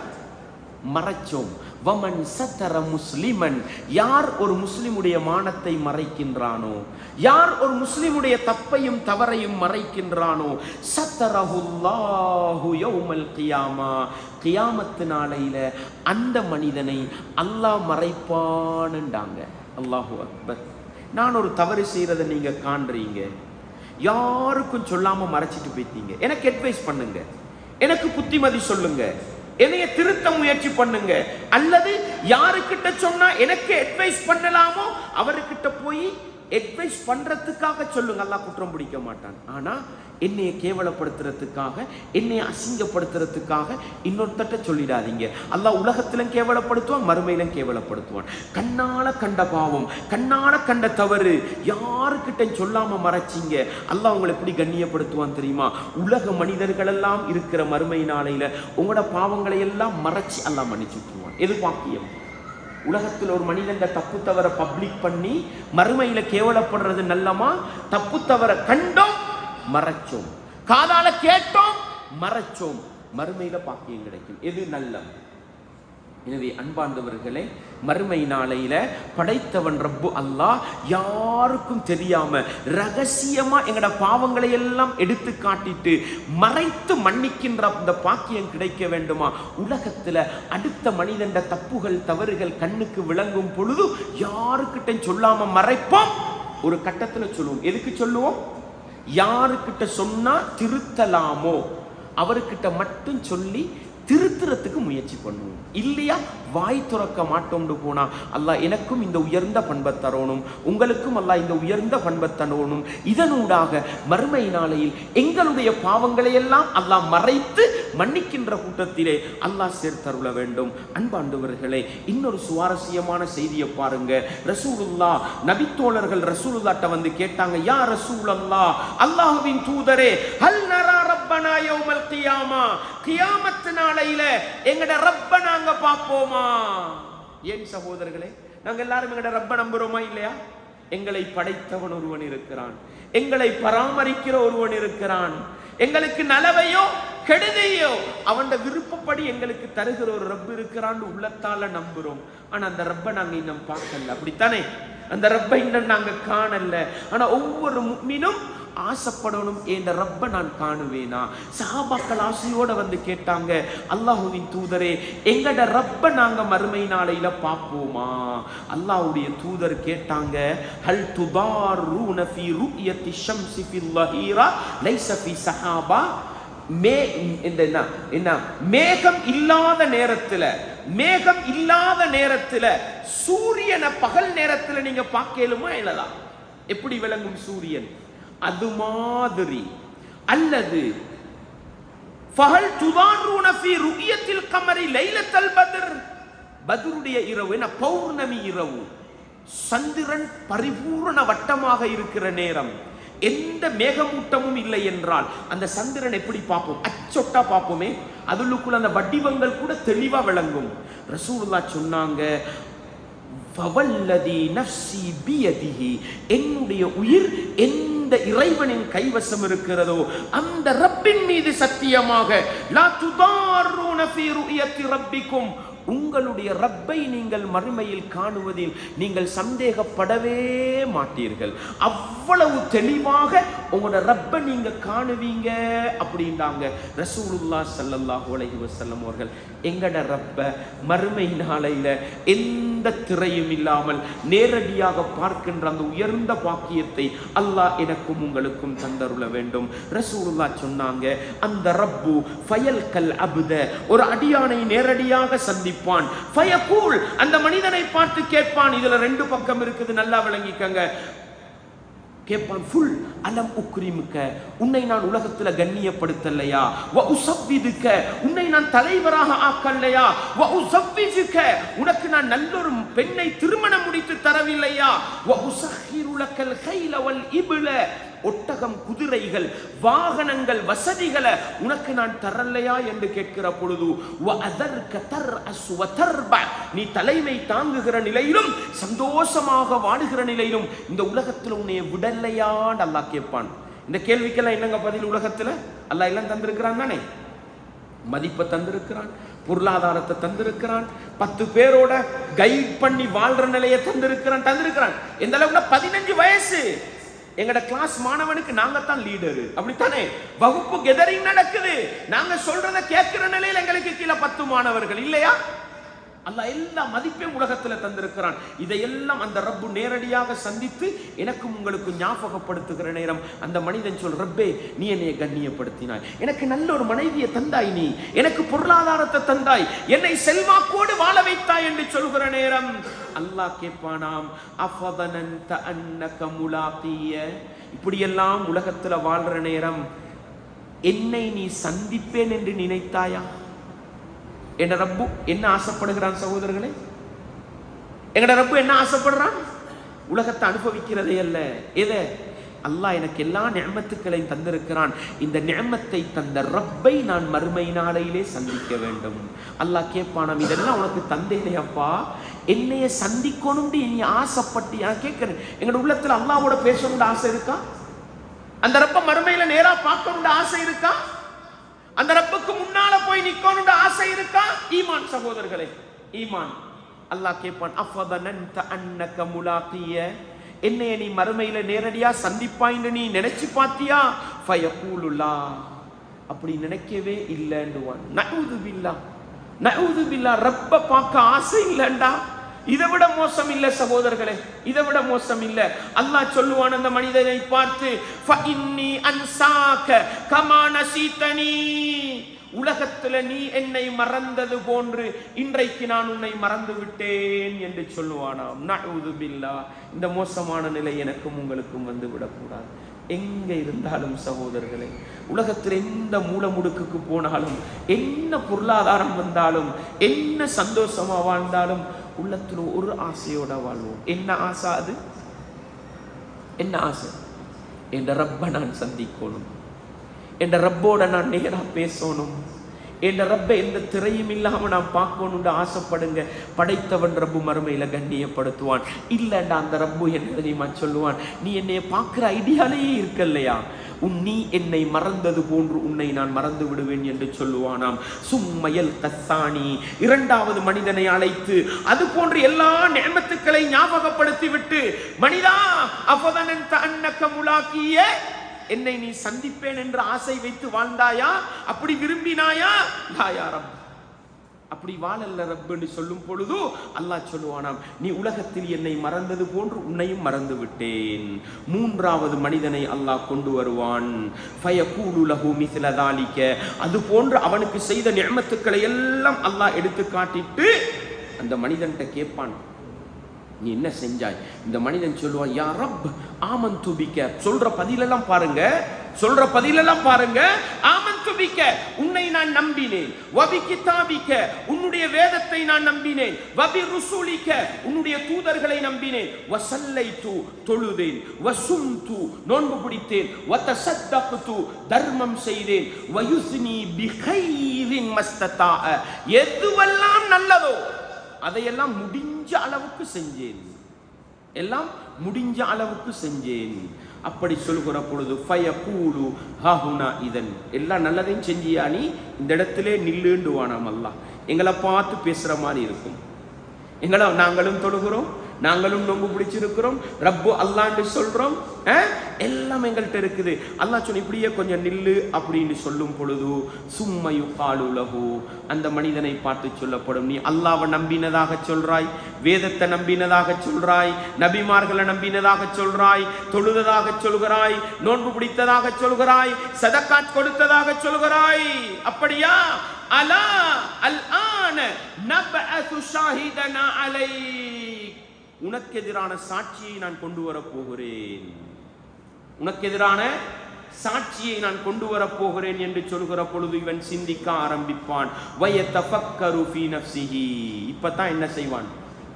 மறைச்சோம். வமன் சத்தர முஸ்லிமன், யார் ஒரு முஸ்லிமுடைய மானத்தை மறைக்கின்றானோ, யார் ஒரு முஸ்லிமுடைய தப்பையும் தவறையும் மறைக்கின்றானோ, சத்தரஹுல்லாஹு யௌமல் கியாமா, கியாமத்து நாளையில அந்த மனிதனை அல்லாஹ் மறைப்பான்ண்டாங்க. அல்லாஹு அக்பர். நான் ஒரு தவறு செய்யறதை நீங்க காண்றீங்க, யாருக்கும் சொல்லாம மறைச்சிட்டு போயிட்டீங்க, எனக்கு அட்வைஸ் பண்ணுங்க, எனக்கு புத்திமதி சொல்லுங்க, என்னைய திருத்த முயற்சி பண்ணுங்க. அல்லது யாருக்கிட்ட சொன்னா எனக்கு அட்வைஸ் பண்ணலாமோ அவர்கிட்ட போய் அட்வைஸ் பண்றதுக்காக சொல்லுங்க. அல்லாஹ் குற்றம் பிடிக்க மாட்டான். ஆனா என்னைய கேவலப்படுத்துறதுக்காக, என்னைய அசிங்கப்படுத்துறதுக்காக இன்னொருத்தட்ட சொல்லிடாதீங்க. அல்லாஹ் உலகத்திலும் கேவலப்படுத்துவான், மறுமையிலும் கேவலப்படுத்துவான். கண்ணால கண்ட பாவம், கண்ணால கண்ட தவறு யாருக்கிட்ட சொல்லாம மறைச்சிங்க, அல்லாஹ் உங்களை எப்படி கண்ணியப்படுத்துவான் தெரியுமா? உலக மனிதர்கள் எல்லாம் இருக்கிற மறுமை நாளையில உங்களோட பாவங்களை எல்லாம் மறைச்சி அல்லாஹ் மன்னிச்சுட்டுவான். எது பாக்கியம்? உலகத்தில் ஒரு மனிதன் தப்பு தவற பப்ளிக் பண்ணி மறுமையில கேவலப்படுறது நல்லமா? தப்பு தவற கண்டோம், மறைச்சோம், காதால கேட்டோம், மறைச்சோம், மறுமையில பாக்கியம் கிடைக்கும். எது நல்லம்? எனவே அன்பார்ந்தவர்களே, மறுமை நாளையில படைத்தவன் ரப்பு அல்லாஹ் யாருக்கும் தெரியாம ரகசியமா எங்கட பாவங்களை எல்லாம் எடுத்து காட்டிட்டு மறைத்து மன்னிக்கின்ற அந்த பாக்கியம் கிடைக்க வேண்டுமா? உலகத்துல அடுத்த மனிதன் தப்புகள் தவறுகள் கண்ணுக்கு விளங்கும் பொழுது யாருக்கிட்ட சொல்லாம மறைப்போம். ஒரு கட்டத்துல சொல்லுவோம். எதுக்கு சொல்லுவோம்? யாருக்கிட்ட சொன்னா திருத்தலாமோ அவர்கிட்ட மட்டும் சொல்லி திருத்துறதுக்கு முயற்சி பண்ணுவோம். இல்லையா வாய் துறக்க மாட்டோம்னு போனா அல்லாஹ் எனக்கும் இந்த உயர்ந்த பண்பை தரணும், உங்களுக்கும் அல்லாஹ் இந்த உயர்ந்த பண்பை தரணும். இதனூடாக மறுமை நாளையில் எங்களுடைய பாவங்களை எல்லாம் அல்லாஹ் மறைத்து மன்னிக்கின்ற கூட்டத்திலே அல்லாஹ் சேர்த்தருள வேண்டும். அன்பாண்டவர்களே, இன்னொரு சுவாரஸ்யமான செய்தியை பாருங்க. ரசூலுல்லாஹ் நபித்தோழர்கள் ரசூலுல்லாஹ்ட்ட வந்து கேட்டாங்க, யா ரசூலல்லாஹ், அல்லாஹ்வின் தூதரே, ஹல் நரா ரப்பனா யௌமல் கியாமா, கியாமத் நாளையில எங்கட ரப்ப நாங்க பாப்போமா? ஏன் சகோதரர்களே, நாங்க எல்லாரும் எங்கட ரப்ப நம்புறோமா இல்லையா? எங்களை படைத்தவன் ஒருவன் இருக்கிறான், எங்களை பராமரிக்கிற ஒருவன் இருக்கிறான், எங்களுக்கு நலவையோ கெடுதையோ அவன் விருப்பப்படி எங்களுக்கு தருகிற ஒரு ரப்பு இருக்கிறான்னு உள்ளத்தால நம்புறோம். ஆனா அந்த ரப்ப நாங்க இன்னும் பார்க்கல. அப்படித்தானே? அந்த ரப்ப இன்னும் நாங்க காணல. ஆனா ஒவ்வொரு முஃமினும் ஆசைப்படணும், என்ற ரப்ப நான் காணுவேனா? சஹாபாக்கள் ஆசையோட வந்து கேட்டாங்க, அல்லாஹ்வின் தூதரே, எங்கட ரப்ப நாங்க மறுமை நாளையில பார்ப்போமா? அல்லாஹ்வுடைய தூதர் கேட்டாங்க, ஹல் துதாரூன ஃபீ ருயத்தி ஷம்ஸி ஃபில் லஹீரா லைஸ ஃபீ ஸஹாபா. மேகம் இல்லாத நேரத்துல சூரியனை பகல் நேரத்துல நீங்க பார்க்கலுமா? இல்லதா? எப்படி விளங்கும் சூரியன்? அது மாதிரி. அல்லது ஃபஹல் துதாரூன ஃபீ ருயத்தில் கமரி லைலத்தல் பத்ர், பத்ருடைய இரவு, பௌர்ணமி இரவு, சந்திரன் பரிபூரண வட்டமாக இருக்கிற நேரம், எந்த மேகமூட்டமும் இல்லை என்றால் அந்த சந்திரன் எப்படி பார்ப்போம்? அச்சொட்டா பார்ப்போமே, அதுக்குள்ள அந்த வடிவங்கள் கூட தெளிவா விளங்கும். ரசூலுல்லாஹ் சொன்னாங்க, ஃபவல்லதி நஃப்ஸி பியதிஹி, என்னுடைய உயிர் எந்த இறைவனின் கைவசம் இருக்கிறதோ அந்த ரப்பின் மீது சத்தியமாக, லா துதாரூன ஃபீ ருயத்தி ரப்பிக்கும், உங்களுடைய ரப்பை நீங்கள் மறுமையில் காணுவதில் நீங்கள் சந்தேகப்படவே மாட்டீர்கள். அவ்வளவு தெளிவாக உங்களோட ரப்பை நீங்க காணுவீங்க அப்படின்றாங்க ரசூலுல்லாஹ் ஸல்லல்லாஹு அலைஹி வஸல்லம் அவர்கள். எங்கட ரப்ப மறுமை நாளையில எந்த திரையும் இல்லாமல் நேரடியாக பார்க்கின்ற அந்த உயர்ந்த பாக்கியத்தை அல்லாஹ் எனக்கும் உங்களுக்கும் தந்தருள வேண்டும். ரசூலுல்லாஹ் சொன்னாங்க, அந்த ரப்பு ஃபயல் கல் அப்த, ஒரு அடியானை நேரடியாக சந்திப்பான். ஃபயகூல், அந்த மனிதனை பார்த்து கேட்பான். இதுல ரெண்டு பக்கம் இருக்குது, நல்லா விளங்கிக்கங்க. கேட்பான், ஃபுல் அலம் உக்ரிமுக, உன்னை நான் உலகத்துல கண்ணியப்படுத்தலையா? வ உஸவ்விதுக, உன்னை நான் தலைவராக ஆக்கலையா? வ உஸவ்விஜுக, உனக்கு நான் நல்லொரு பெண்ணை திருமணம் முடித்து தரவில்லையா? வ உஸஹிரு லக்கல் கைல வல் இப்ல, ஒட்டகம் குதிரைகள் வாகனங்கள் வசதிகளை உனக்கு நான் தரலையா என்று கேட்கிற பொழுது, வ அதர்க தர்அஸ் வ தர்ப, நீ தலைமை தாங்குகிற நிலையிலும் சந்தோஷமாக வாடுகிற நிலையிலும் இந்த உலகத்தில் உன்னை விடலையான்னு அல்லாஹ் கேட்பான். இந்த கேள்விக்கெல்லாம் என்னங்க பதில்? உலகத்துல அல்லாஹ் எல்லாம் தந்திருக்கிறான் தானே. மதிப்பை தந்திருக்கிறான், பொருளாதாரத்தை தந்திருக்கிறான், 10 பேரோட கைட் பண்ணி வாழ்ற நிலையை தந்திருக்கிறான். எந்த அளவுக்கு? 15 வயசு எங்கட கிளாஸ் மாணவனுக்கு நாங்க தான் லீடர். அப்படித்தானே? வகுப்பு கெதரிங் நடக்குது, நாங்க சொல்றத கேட்கிற நிலையில் எங்களுக்கு கீழே 10 மாணவர்கள் இல்லையா? அல்லாஹ் எல்லா மதிப்பையும் உலகத்துல தந்திருக்கிறான். இதையெல்லாம் அந்த ரப்பு நேரடியாக சந்தித்து எனக்கும் உங்களுக்கு ஞாபகப்படுத்துகிற நேரம் அந்த மனிதன் சொல், ரப்பே நீ என்னைய கண்ணியப்படுத்தினாய், எனக்கு நல்ல ஒரு மனைவியை தந்தாய், நீ எனக்கு பொருளாதாரத்தை தந்தாய், என்னை செல்வாக்கோடு வாழ வைத்தாய் என்று சொல்கிற நேரம் அல்லாஹ் கேட்பானாம், அஃபதனன்த அன்னக முலாகிய, இப்படியெல்லாம் உலகத்துல வாழ்ற நேரம் என்னை நீ சந்திப்பேன் என்று நினைத்தாயா? என் ரப்பு என்ன ஆசைப்படுகிறான் சகோதரர்களே? எங்கட ரப்பு என்ன ஆசைப்படுறான்? உலகத்தை அனுபவிக்கிறதே அல்ல. எதை? அல்லாஹ் எனக்கு எல்லா நிஅமத்துக்களையும் தந்திருக்கிறான். இந்த நிஅமத்தை தந்த ரப்பை நான் மறுமை நாளையிலே சந்திக்க வேண்டும். அல்லாஹ் கேட்பானாம், இதெல்லாம் உனக்கு தந்தேனே அப்பா, என்னைய சந்திக்கணும் நீ ஆசைப்பட்டு. நான் கேட்கிறேன், எங்களோட உள்ளத்துல அல்லாஹ்வோட பேசணும்னு ஆசை இருக்கா? அந்த ரப்ப மறுமையில நேரா பார்க்கணும்னு ஆசை இருக்கா? அந்த ரப்புக்கு முன்னால போய் நிக்கணும்னு ஆசை இருக்கா? ஈமான் சகோதரர்களே, ஈமான். அல்லாஹ் கேட்பான், அஃபதனன்த அன்னக முலாகிய, என்னைய நீ மறுமையில நேரடியா சந்திப்பாயின்னு நீ நினைச்சு பாத்தியா? ஃபயகூலுல்லா, அப்படி நினைக்கவே இல்லைன்னுவான். நஊது பில்லாஹ், நஊது பில்லாஹ். ரப்ப பார்க்க ஆசை இல்லைண்டா, இதை விட மோசம் இல்ல சகோதரர்களே, இதை விட மோசம் இல்ல. அல்லாஹ் சொல்லுவான் அந்த மனிதனை பார்த்து, ஃபஇன்னி அன்சாக கமா நஸீதனி, உலகத்துல நீ என்னை மறந்தது போன்று இன்றைக்கு நான் உன்னை மறந்து விட்டேன் என்று சொல்லுவானாம். நஊது பில்லாஹ். இந்த மோசமான நிலை எனக்கும் உங்களுக்கும் வந்து விடக்கூடாது. எங்க இருந்தாலும் சகோதரர்களே, உலகத்தில் எந்த மூல முடுக்குக்கு போனாலும், என்ன பொருளாதாரம் வந்தாலும், என்ன சந்தோஷமா வாழ்ந்தாலும், உள்ளத்துல ஒரு ஆசையோட வாழ்வோம். என்ன ஆசை அது? என்ன ஆசை? என்ற ரப்ப நான் சந்திக்கணும், என்ற ரப்போட நான் நேரா பேசணும், என்ற ரப்பை எந்த திரையும் இல்லாம நான் பார்க்கணும்னு ஆசைப்படுங்க. படைத்தவன் ரப்பு மறுமையில கண்ணியப்படுத்துவான். இல்லண்டா அந்த ரப்பு என்ன தெரியுமா சொல்லுவான்? நீ என்னைய பார்க்கிற ஐடியாலேயே இருக்கல்லையா, நீ என்னை மறந்தது போன்று உன்னை நான் மறந்து விடுவேன் என்று சொல்லுவானாம். சும்மயல் தஸ்ஸானி, இரண்டாவது மனிதனை அழைத்து அது போன்று எல்லா நியமத்துக்களை ஞாபகப்படுத்தி விட்டு, மனிதா அஃபதனன்த அன்னக முலாகிய, என்னை நீ சந்திப்பேன் என்று ஆசை வைத்து வாழ்ந்தாயா? அப்படி விரும்பினாயா? யா ரப், அப்படி வாழல்ல ரப்புன்னு சொல்லும் பொழுது அல்லாஹ் சொல்லுவானாம், நீ உலகத்தில் என்னை மறந்தது போன்று உன்னையும் மறந்து விட்டேன். மூன்றாவது மனிதனை அல்லாஹ் கொண்டு வருவான். ஃபயகூலு லஹு மிஸ்ல தாலிக, அது போன்று அவனுக்கு செய்த நிஅமத்துக்களை எல்லாம் அல்லாஹ் எடுத்து காட்டிட்டு அந்த மனிதன்கிட்ட கேட்பான், நீ என்ன செஞ்சாய்? இந்த மனிதன் சொல்லுவான், யா ரப் ஆமன்து பிக. சொல்ற பதிலெல்லாம் பாருங்க, சொல்ற பதிலெல்லாம் பாருங்க. ஆமன்து பிக, உன்னை நான் நம்பினேன். வபி கிதாபிக, உன்னுடைய வேதத்தை நான் நம்பினேன். வபி ருசூலிக, உன்னுடைய தூதர்களை நம்பினேன். வஸல்லைது, தொழுதேன். வஸும்து, நோன்பு பிடித்தேன். வதஸத்தக்து, தர்மம் செய்தேன். வயுஸ்னி பிகைரின் மஸ்ததா, எதுவெல்லாம் நல்லதோ அதையெல்லாம் முடிஞ்ச அளவுக்கு செஞ்சேன், எல்லாம் முடிஞ்ச அளவுக்கு செஞ்சேன். அப்படி சொல்கிற பொழுது ஃபயகூலு ஹாஹுனா இதன், எல்லாம் நல்லதையும் செஞ்சியா நீ, இந்த இடத்திலே நில்லுண்டுவானாம் அல்லாஹ். எங்களை பார்த்து பேசுற மாதிரி இருக்கும். நாங்களும் தொழுகிறோம், நாங்களும் நோன்பு பிடிச்சிருக்கிறோம், ரப்பு அல்லான்னு சொல்றோம், எல்லாம் எங்கள்கிட்ட இருக்குது. அல்லாஹ் சொன்ன இப்படியே கொஞ்சம் நில்லு அப்படின்னு சொல்லும் பொழுது சும்மயு காலு லஹு, அந்த மனிதனை பார்த்து சொல்லப்படும், நீ அல்லாஹ்வை நம்பினதாக சொல்றாய், வேதத்தை நம்பினதாக சொல்றாய், நபிமார்களை நம்பினதாக சொல்றாய், தொழுததாக சொல்கிறாய், நோன்பு பிடித்ததாக சொல்கிறாய், சதக்காத் கொடுத்ததாக சொல்கிறாய். அப்படியா? அலா அல் ஆன நபஅது ஷாஹிதனா அலைக், உனக்கு எதிரான சாட்சியை நான் கொண்டு வர போகிறேன், உனக்கு எதிரான சாட்சியை நான் கொண்டு வர போகிறேன் என்று சொல்கிற பொழுது இவன் சிந்திக்க ஆரம்பிப்பான். வயதஃபக்கரு ஃபீ நஃப்ஸிஹி, இப்பதான் என்ன செய்வான்?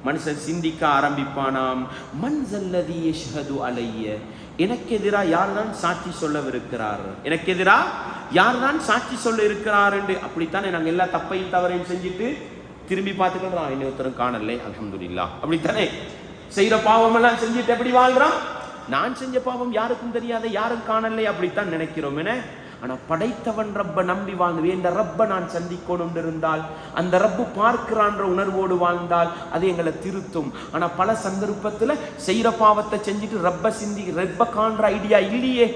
மனுஷன் சிந்திக்க ஆரம்பிப்பானாம். மன்ஸல்லதி யஷ்ஹது அலைய, எனக்கு எதிராக யார் தான் சாட்சி சொல்லவிருக்கிறார், எனக்கு எதிராக யார் தான் சாட்சி சொல்ல இருக்கிறார் என்று. அப்படித்தானே நாங்கள் எல்லா தப்பையும் தவறையும் செஞ்சுட்டு திரும்பி பார்த்துக்கலாம், இன்னொருத்தரும் காணலே அல்ஹம்துலில்லாஹ், அப்படித்தானே செய்யற பாவம் எல்லாம் செஞ்சுட்டு எப்படி வாழ்றான்? நான் செஞ்ச பாவம் யாருக்கும் தெரியாத, யாரும் காணலை, அப்படித்தான் நினைக்கிறோம். என ஆனா படைத்தவன் ரப்ப நம்பி வாழ்ந்து, இந்த ரப்ப நான் சந்திக்கணும் இருந்தால், அந்த ரப்பு பார்க்கிறான்ற உணர்வோடு வாழ்ந்தால் அது எங்களை திருத்தும். ஆனா பல சந்தர்ப்பத்துல செய்யற பாவத்தை செஞ்சுட்டு ரப்ப காண்ற ஐடியா இல்லையே,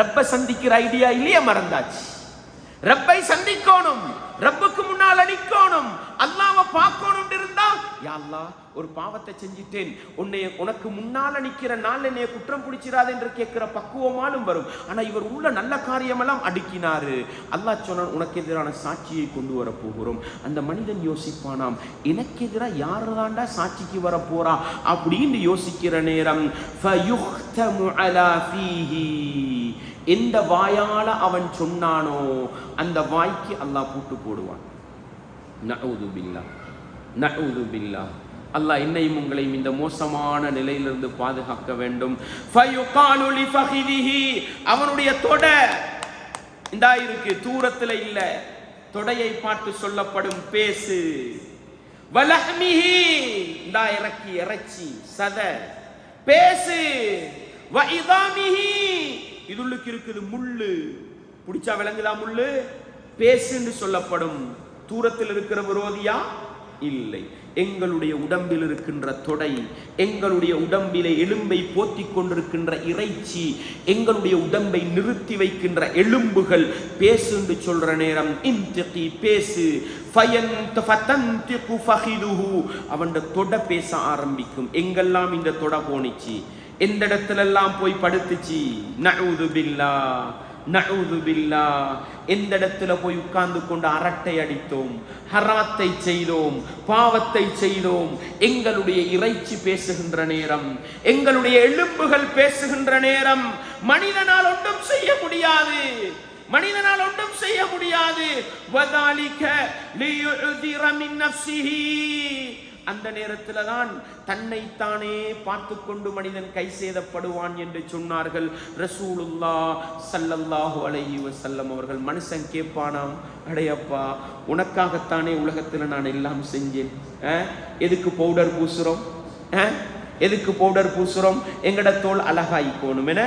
ரப்ப சந்திக்கிற ஐடியா இல்லையே, மறந்தாச்சு. ரப்பை சந்திக்கணும், ரப்புக்கு முன்னால் அடிக்கணும், அல்லாஹ்வை பார்க்கணும் இருந்தா, யா அல்லாஹ் ஒரு பாவத்தை செஞ்சிட்டேன், உனக்கு முன்னால் நிக்கிற நாள் என்னைய குற்றம் பிடிச்சிடாது என்று கேட்கிற பக்குவமாலும் வரும். ஆனா இவர் உள்ள நல்ல காரியமெல்லாம் அடுக்கினாரு. அல்லாஹ் சொன்னான், உனக்கு எதிரான சாட்சியை கொண்டு வர போகிறோம். அந்த மனிதன் யோசிப்பானாம், எனக்கு எதிராக யாரு தாண்டா சாட்சிக்கு வர போறா அப்படின்னு யோசிக்கிற நேரம் ஃபயுஹ்தமு அலா ஃபீஹி, எந்த வாயால அவன் சொன்னானோ அந்த வாய்க்கு அல்லாஹ் பூட்டு போடுவான். நஊது பில்லாஹ், நஊது பில்லாஹ். அல்லாஹ் என்னையும் உங்களையும் இந்த மோசமான நிலையிலிருந்து பாதுகாக்க வேண்டும். ஃபயுகாலு லிஃபஹிதிஹி, அவனுடைய தொடை இந்தா இருக்கு, தூரத்துல இல்ல, தொடையை பார்த்து சொல்லப்படும், பேசு. வலஹ்மிஹி, இந்தா இறக்கி இறைச்சி சத, பேசு. வஇதாமிஹி, இதுள்ளுக்கு இருக்குது முள்ளு, பிடிச்சா விளங்குதா முள்ளு, பேசுன்னு சொல்லப்படும். தூரத்தில் இருக்கிற விரோதியா, இல்லை. எங்களுடைய உடம்பில் இருக்கின்ற தொடை, எங்களுடைய உடம்பிலே எலும்பை போத்தி கொண்டிருக்கின்ற இறைச்சி, எங்களுடைய உடம்பை நிறுத்தி வைக்கின்ற எலும்புகள் பேசு என்று சொல்ற நேரம் இன்திகி பேசு, அவன் தொட பேச ஆரம்பிக்கும். எங்கெல்லாம் இந்த தொட போனிச்சு, எந்த இடத்துல எல்லாம் போய் படுத்துச்சு, நஊது பில்லாஹ் நஊது பில்லாஹ். எந்த இடத்துல போய் உட்கார்ந்து கொண்டு அரட்டை அடித்தோம், ஹராத்தை செய்தோம், பாவத்தை செய்தோம். எங்களுடைய இறைச்சி பேசுகின்ற நேரம், எங்களுடைய எலும்புகள் பேசுகின்ற நேரம் மனிதனால் ஒன்றும் செய்ய முடியாது, மனிதனால் ஒன்றும் செய்ய முடியாது. வதாலிக லியுதிர மின் நஃப்ஸிஹி. அந்த நேரத்தில் தான் தன்னைத்தானே பார்த்து கொண்டு மனிதன் கை சேதப்படுவான் என்று சொன்னார்கள் ரசூலுல்லாஹ் ஸல்லல்லாஹு அலைஹி வஸல்லம் அவர்கள். மனுஷன் கேட்பானாம், அடையப்பா உனக்காகத்தானே உலகத்தில் நான் எல்லாம் செஞ்சேன், எதுக்கு பவுடர் பூசுறோம், எதுக்கு பவுடர் பூசுறோம், எங்கட தோல் அழகாயிக்கோணும் என,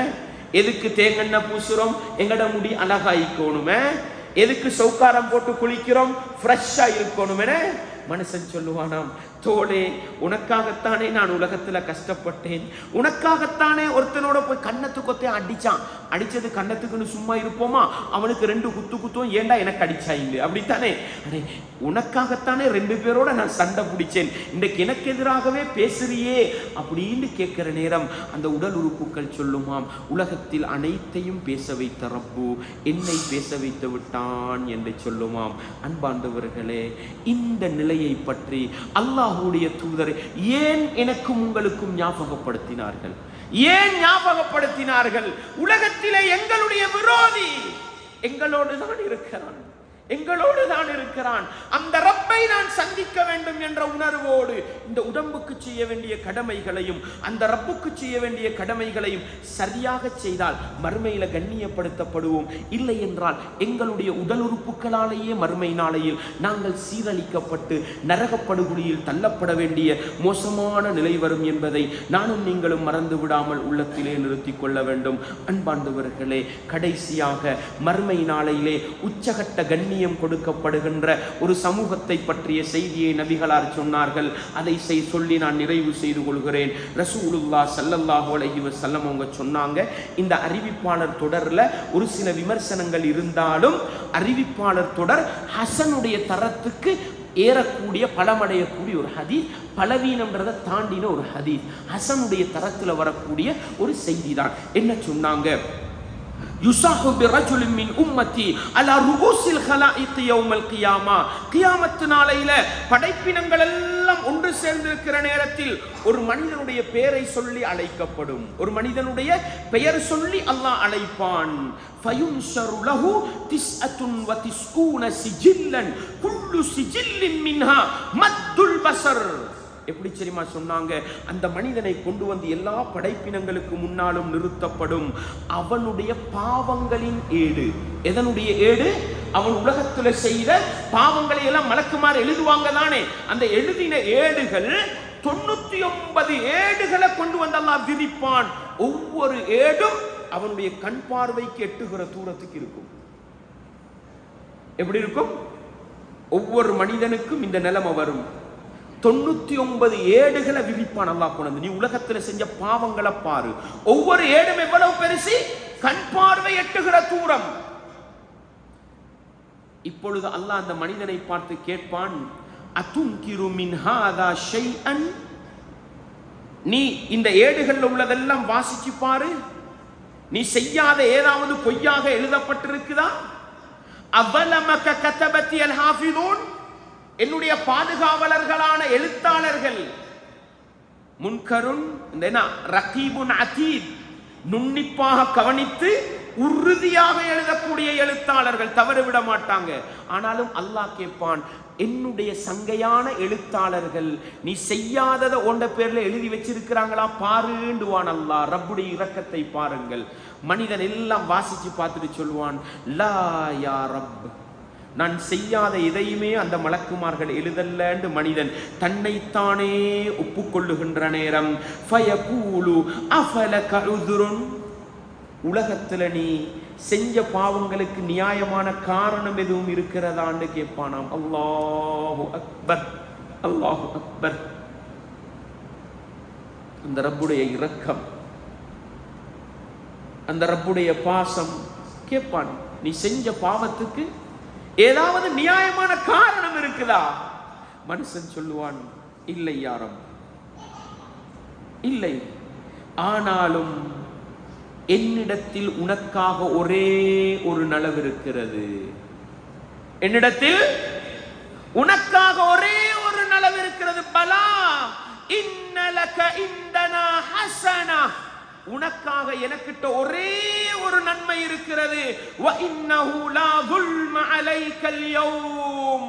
எதுக்கு தேங்கெண்ணெய் பூசுறோம், எங்கட முடி அழகாயிக்கோணும், எதுக்கு சௌக்காரம் போட்டு குளிக்கிறோம், ஃப்ரெஷ்ஷா இருக்கணும் என. மனுஷன் சொல்லுவானாம், தோளே உனக்காகத்தானே நான் உலகத்துல கஷ்டப்பட்டேன், உனக்காகத்தானே ஒருத்தனோட போய் கண்ணத்து கொத்தே அடிச்சான், அடிச்சது கண்ணத்துக்குன்னு சும்மா இருப்போமா, அவனுக்கு 2 குத்து குத்தும், ஏண்டா எனக்கு அடிச்சாயிங்க அப்படித்தானே, அடே உனக்காகத்தானே 2 பேரோட நான் சண்டை பிடிச்சேன், இன்றைக்கு எனக்கு எதிராகவே பேசுறியே அப்படின்னு கேட்கிற நேரம் அந்த உடல் உறுப்புகள் சொல்லுமாம், உலகத்தில் அனைத்தையும் பேச வைத்த ரப்பு என்னை பேச வைத்து விட்டான் என்று சொல்லுமாம். அன்பாண்டவர்களே, இந்த நிலையை பற்றி அல்லாஹ்வுடைய தூதர் ஏன் எனக்கும் உங்களுக்கும் ஞாபகப்படுத்தினார்கள், ஏன் ஞாபகப்படுத்தினார்கள்? உலகத்திலே எங்களுடைய விரோதி எங்களோடு தான் இருக்கிறான், எங்களோடு தான் இருக்கிறான். அந்த ரப்பை நான் சந்திக்க வேண்டும் என்ற உணர்வோடு இந்த உடம்புக்கு செய்ய வேண்டிய கடமைகளையும் அந்த ரப்புக்கு செய்ய வேண்டிய கடமைகளையும் சரியாக செய்தால் மறுமையில கண்ணியப்படுத்தப்படுவோம். இல்லை என்றால் எங்களுடைய உடல் உறுப்புகளாலேயே மறுமை நாளையில் நாங்கள் சீரழிக்கப்பட்டு நரகப்படுகொலியில் தள்ளப்பட வேண்டிய மோசமான நிலை வரும் என்பதை நானும் நீங்களும் மறந்து விடாமல் உள்ளத்திலே நிறுத்திக் கொள்ள வேண்டும். அன்பாண்டவர்களே, கடைசியாக மறுமை நாளையிலே உச்சகட்ட கண்ணியம் கொடுக்கப்படுகின்ற ஒரு சமூகத்தை பற்றிய செய்தியை நபிகளார் சொன்னார்கள். அதை சொல்லி நான் நிறைவு செய்து கொள்கிறேன். ரசூலுல்லாஹ் ஸல்லல்லாஹு அலைஹி வஸல்லம் அவங்க சொன்னாங்க, இந்த அறிவிப்பாளர் தொடர்ல ஒரு சில விமர்சனங்கள் இருந்தாலும் அறிவிப்பாளர் தொடர் ஹசனுடைய தரத்துக்கு ஏறக்கூடிய பலமடையக்கூடிய ஒரு ஹதீஸ், பலவீனம்ன்றதை தாண்டின ஒரு ஹதீஸ், ஹசனுடைய தரத்தில் வரக்கூடிய ஒரு செய்தி தான். என்ன சொன்னாங்க? யுஸாஹு பிரஜுலின் மின் உம்மத்தி அலா ருஊஸில் ஹலாயிக் யௌமல் கியாமா. கியாமத் நாளையில படைப்பினங்கள் எல்லாம் ஒன்று சேர்ந்திருக்கிற நேரத்தில் ஒரு மனிதனுடைய பெயரை சொல்லி அழைக்கப்படும், ஒரு மனிதனுடைய பெயர் சொல்லி அல்லாஹ் அழைப்பான். ஃபயுன்ஷரு லஹு 99 சிஜில்லன் குல்லு சிஜில்லின் மின்ஹா மத்துல் பஸர். எப்படி தெரியுமா சொன்னாங்க? அந்த மனிதனை கொண்டு வந்து எல்லா படைப்பினங்களுக்கு முன்னாலும் நிறுத்தப்படும். அவனுடைய பாவங்களின் ஏடு. எதனுடைய ஏடு? அவன் உலகத்துல செய்த பாவங்களை எல்லாம் மலக்குமாறு எழுதுவாங்க தானே, அந்த எழுதின ஏடுகள் 99 ஏடுகளை கொண்டு வந்து அல்லாஹ் விரிப்பான். ஒவ்வொரு ஏடும் அவனுடைய கண் பார்வைக்கு எட்டுகிற தூரத்துக்கு இருக்கும். எப்படி இருக்கும்? ஒவ்வொரு மனிதனுக்கும் இந்த நிலைமை வரும். 99 ஏடுகளை விரிப்பான் அல்லாஹ் கொண்டு. நீ உலகத்துல செஞ்ச பாவங்களை பாரு, ஒவ்வொரு ஏடும் எவ்வளவு பெருசு, கண் பார்வை எட்டுகிற தூரம். இப்பொழுது அல்லாஹ் அந்த மனிதனை பார்த்து கேட்பான், அத்துன்கிரு மின் ஹாதா ஷைஅன், நீ இந்த ஏடுகள்ல உள்ளதெல்லாம் வாசிச்சு பாரு, நீ செய்யாத ஏதாவது பொய்யாக எழுதப்பட்டிருக்குதா? அவலமக கதபத்தி அல் ஹாஃபிதூன், என்னுடைய பாதுகாவலர்களான எழுத்தாளர்கள், முன்கருன் ரகீபுன் அதீத், நுண்ணிப்பாக கவனித்து உறுதியாக எழுதக்கூடிய எழுத்தாளர்கள், தவறு விட மாட்டாங்க. ஆனாலும் அல்லாஹ் கேட்பான், என்னுடைய சங்கையான எழுத்தாளர்கள் நீ செய்யாததை உண்ட பேர்ல எழுதி வச்சிருக்கிறாங்களா பாருண்டுவான் அல்லாஹ். ரப்புடைய இரக்கத்தை பாருங்கள். மனிதன் எல்லாம் வாசிச்சு பார்த்துட்டு சொல்லுவான், லா யா ரப், நான் செய்யாத எதையுமே அந்த மலக்குமார்கள் எழுதல்லன்னு மனிதன் தன்னைத்தானே ஒப்புக்கொள்ளுகின்ற நேரம் ஃபயகூலு அஃபலக உதுருன், உலகத்துல நீ செஞ்ச பாவங்களுக்கு நியாயமான காரணம் எதுவும் இருக்கிறதான்னு கேட்பானாம். அல்லாஹு அக்பர். அல்லாஹு அக்பர். அந்த ரப்புடைய இரக்கம், அந்த ரப்புடைய பாசம். கேட்பான், நீ செஞ்ச பாவத்துக்கு ஏதாவது நியாயமான காரணம் இருக்குதா? மனுஷன் சொல்லுவான், இல்லை யா ரப், இல்லை. ஆனாலும் என்னிடத்தில் உனக்காக ஒரே ஒரு நலவு இருக்கிறது. என்னிடத்தில் உனக்காக ஒரே ஒரு நலவு இருக்கிறது. பலா இன்னலக இந்தனா ஹஸனா, உனக்காக எனக்கிட்ட ஒரே ஒரு நன்மை இருக்கிறது. வ இன்னஹு லா ظுல்ம அலைக்கல் யௌம்,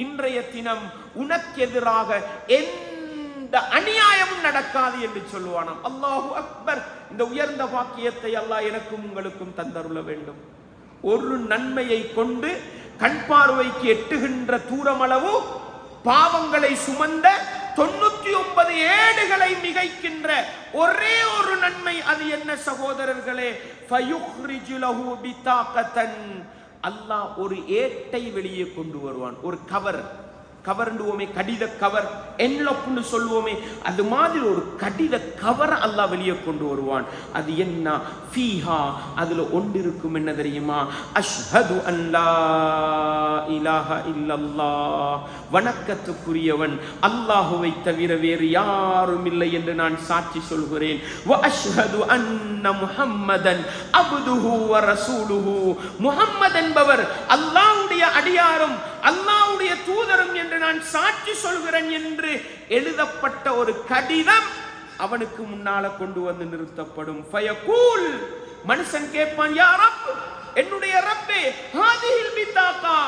இன்றைய தினம் உனக்கு எதிராக எந்த அநியாயமும் நடக்காது என்று சொல்லுவானாம். அல்லாஹு அக்பர். இந்த உயர்ந்த வாக்கியத்தை அல்லாஹ் எனக்கும் உங்களுக்கும் தந்தருள வேண்டும். ஒரு நன்மையை கொண்டு கண் பார்வைக்கு எட்டுகின்ற தூரமளவு பாவங்களை சுமந்த 99 ஏடுகளை மிகைக்கின்ற ஒரே ஒரு நன்மை. அது என்ன சகோதரர்களே? ஃபயுக்ரிஜு லஹு பிதாகதன், அல்லாஹ் ஒரு ஏட்டை வெளியே கொண்டு வருவான். ஒரு கவர், கவர்ண்டுவோமே, கடித கவர், என்லொப்னு சொல்லுவோமே, அது மாதிரி ஒரு கடித கவர் அல்லாஹ் வெளியே கொண்டு வருவான். அது என்ன? ஃபீஹா, அதுல ஒன்று இருக்கும். என்ன தெரியுமா? அஷ்ஹது அல்லா இலாஹ இல்லல்லாஹ், வணக்கத்துக்குரியவன் அல்லாஹுவை தவிர வேறு யாரும் இல்லை என்று நான் சாட்சி சொல்கிறேன். வ அஷ்ஹது அன்ன முஹம்மதன் அப்துஹு வ ரசூலுஹு, முஹம்மது என்பவர் அல்லாஹ்வுடைய அடியாரும் அல்லாஹ்வுடைய தூதரும் என்று நான் சாட்சி சொல்கிறேன் என்று எழுதப்பட்ட ஒரு கடிதம் அவனுக்கு முன்னால கொண்டு வந்து நிறுத்தப்படும். ஃபயகூல், மனுஷன் கேட்பான், யா ரப், என்னுடைய ரப்பே, ஹாதிஹில் பிதாகா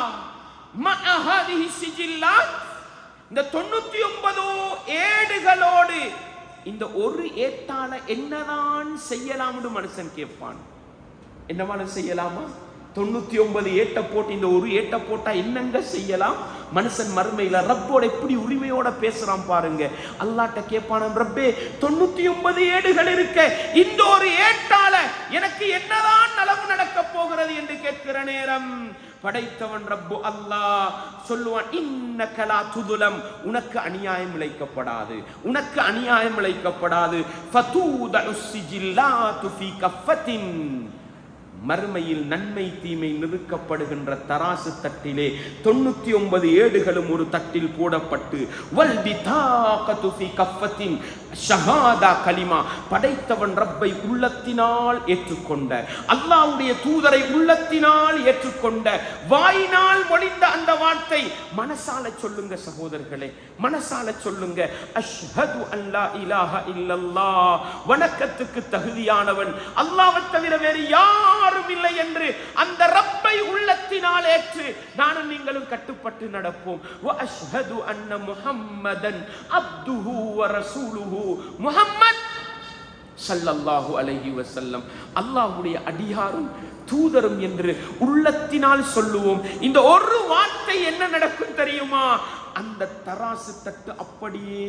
மஅ ஹாதிஹி சிஜில்லாத், இந்த 99 ஏடுகளோடு இந்த ஒரு ஏட்டால என்னதான் செய்யலாம்னு மனுஷன் கேட்பான். என்னமான செய்யலாமா? 99 ஏட்டை போட்டு இந்த ஒரு ஏட்டை போட்டா என்னங்க செய்யலாம்? மனுஷன் மறுமையில ரப்போட எப்படி உரிமையோட பேசுறான் பாருங்க. அல்லாஹ்ட்ட கேட்பானாம், ரப்பே 99 ஏடுகள் இருக்க, இந்த ஒரு ஏட்டால எனக்கு என்னதான் நலவு நடக்க போகிறது என்று கேட்கிற நேரம் படைத்தவன் ரப்பு அல்லாஹ் சொல்லுவான், இன்னக லா துதுலம், உனக்கு அநியாயம் இழைக்கப்படாது, உனக்கு அநியாயம் இழைக்கப்படாது. ஃபதூதஉ ஸிஜில்லாத்து ஃபீ கஃபத்தின், மறுமையில் நன்மை தீமை நிறுக்கப்படுகின்ற தராசு தட்டிலே 99 ஏடுகளும் ஒரு தட்டில் போடப்பட்டு, வல் பிதாகது ஃபீ கஃபத்தின் ஷஹாதா கலிமா, படைத்தவன் ரப்பை உள்ளத்தினால் ஏற்றுக்கொண்ட, அல்லாஹ்வுடைய தூதரை உள்ளத்தினால் ஏற்றுக்கொண்ட, வாயினால் மொழிந்த அந்த வார்த்தை மனசால சொல்லுங்க சகோதரர்களே, மனசால சொல்லுங்க. அஷ்ஹது அல்லா இலாஹ இல்லல்லாஹ், வணக்கத்துக்கு தகுதியானவன் அல்லாஹ்வை தவிர வேறு யாரும் இல்லை என்று அந்த ரப்பை உள்ளத்தினால் ஏற்று நானும் நீங்களும் கட்டுப்பட்டு நடப்போம். வ அஷ்ஹது அன்ன முஹம்மதன் அப்துஹு வ ரசூலுஹு, முஹம்மத் ஸல்லல்லாஹு அலைஹி வஸல்லம் அல்லாஹ்வுடைய அடியாரும் தூதரும் என்று உள்ளத்தினால் சொல்லுவோம். இந்த ஒரு வார்த்தை என்ன நடக்கும் தெரியுமா? அந்த தராசு தட்டு அப்படியே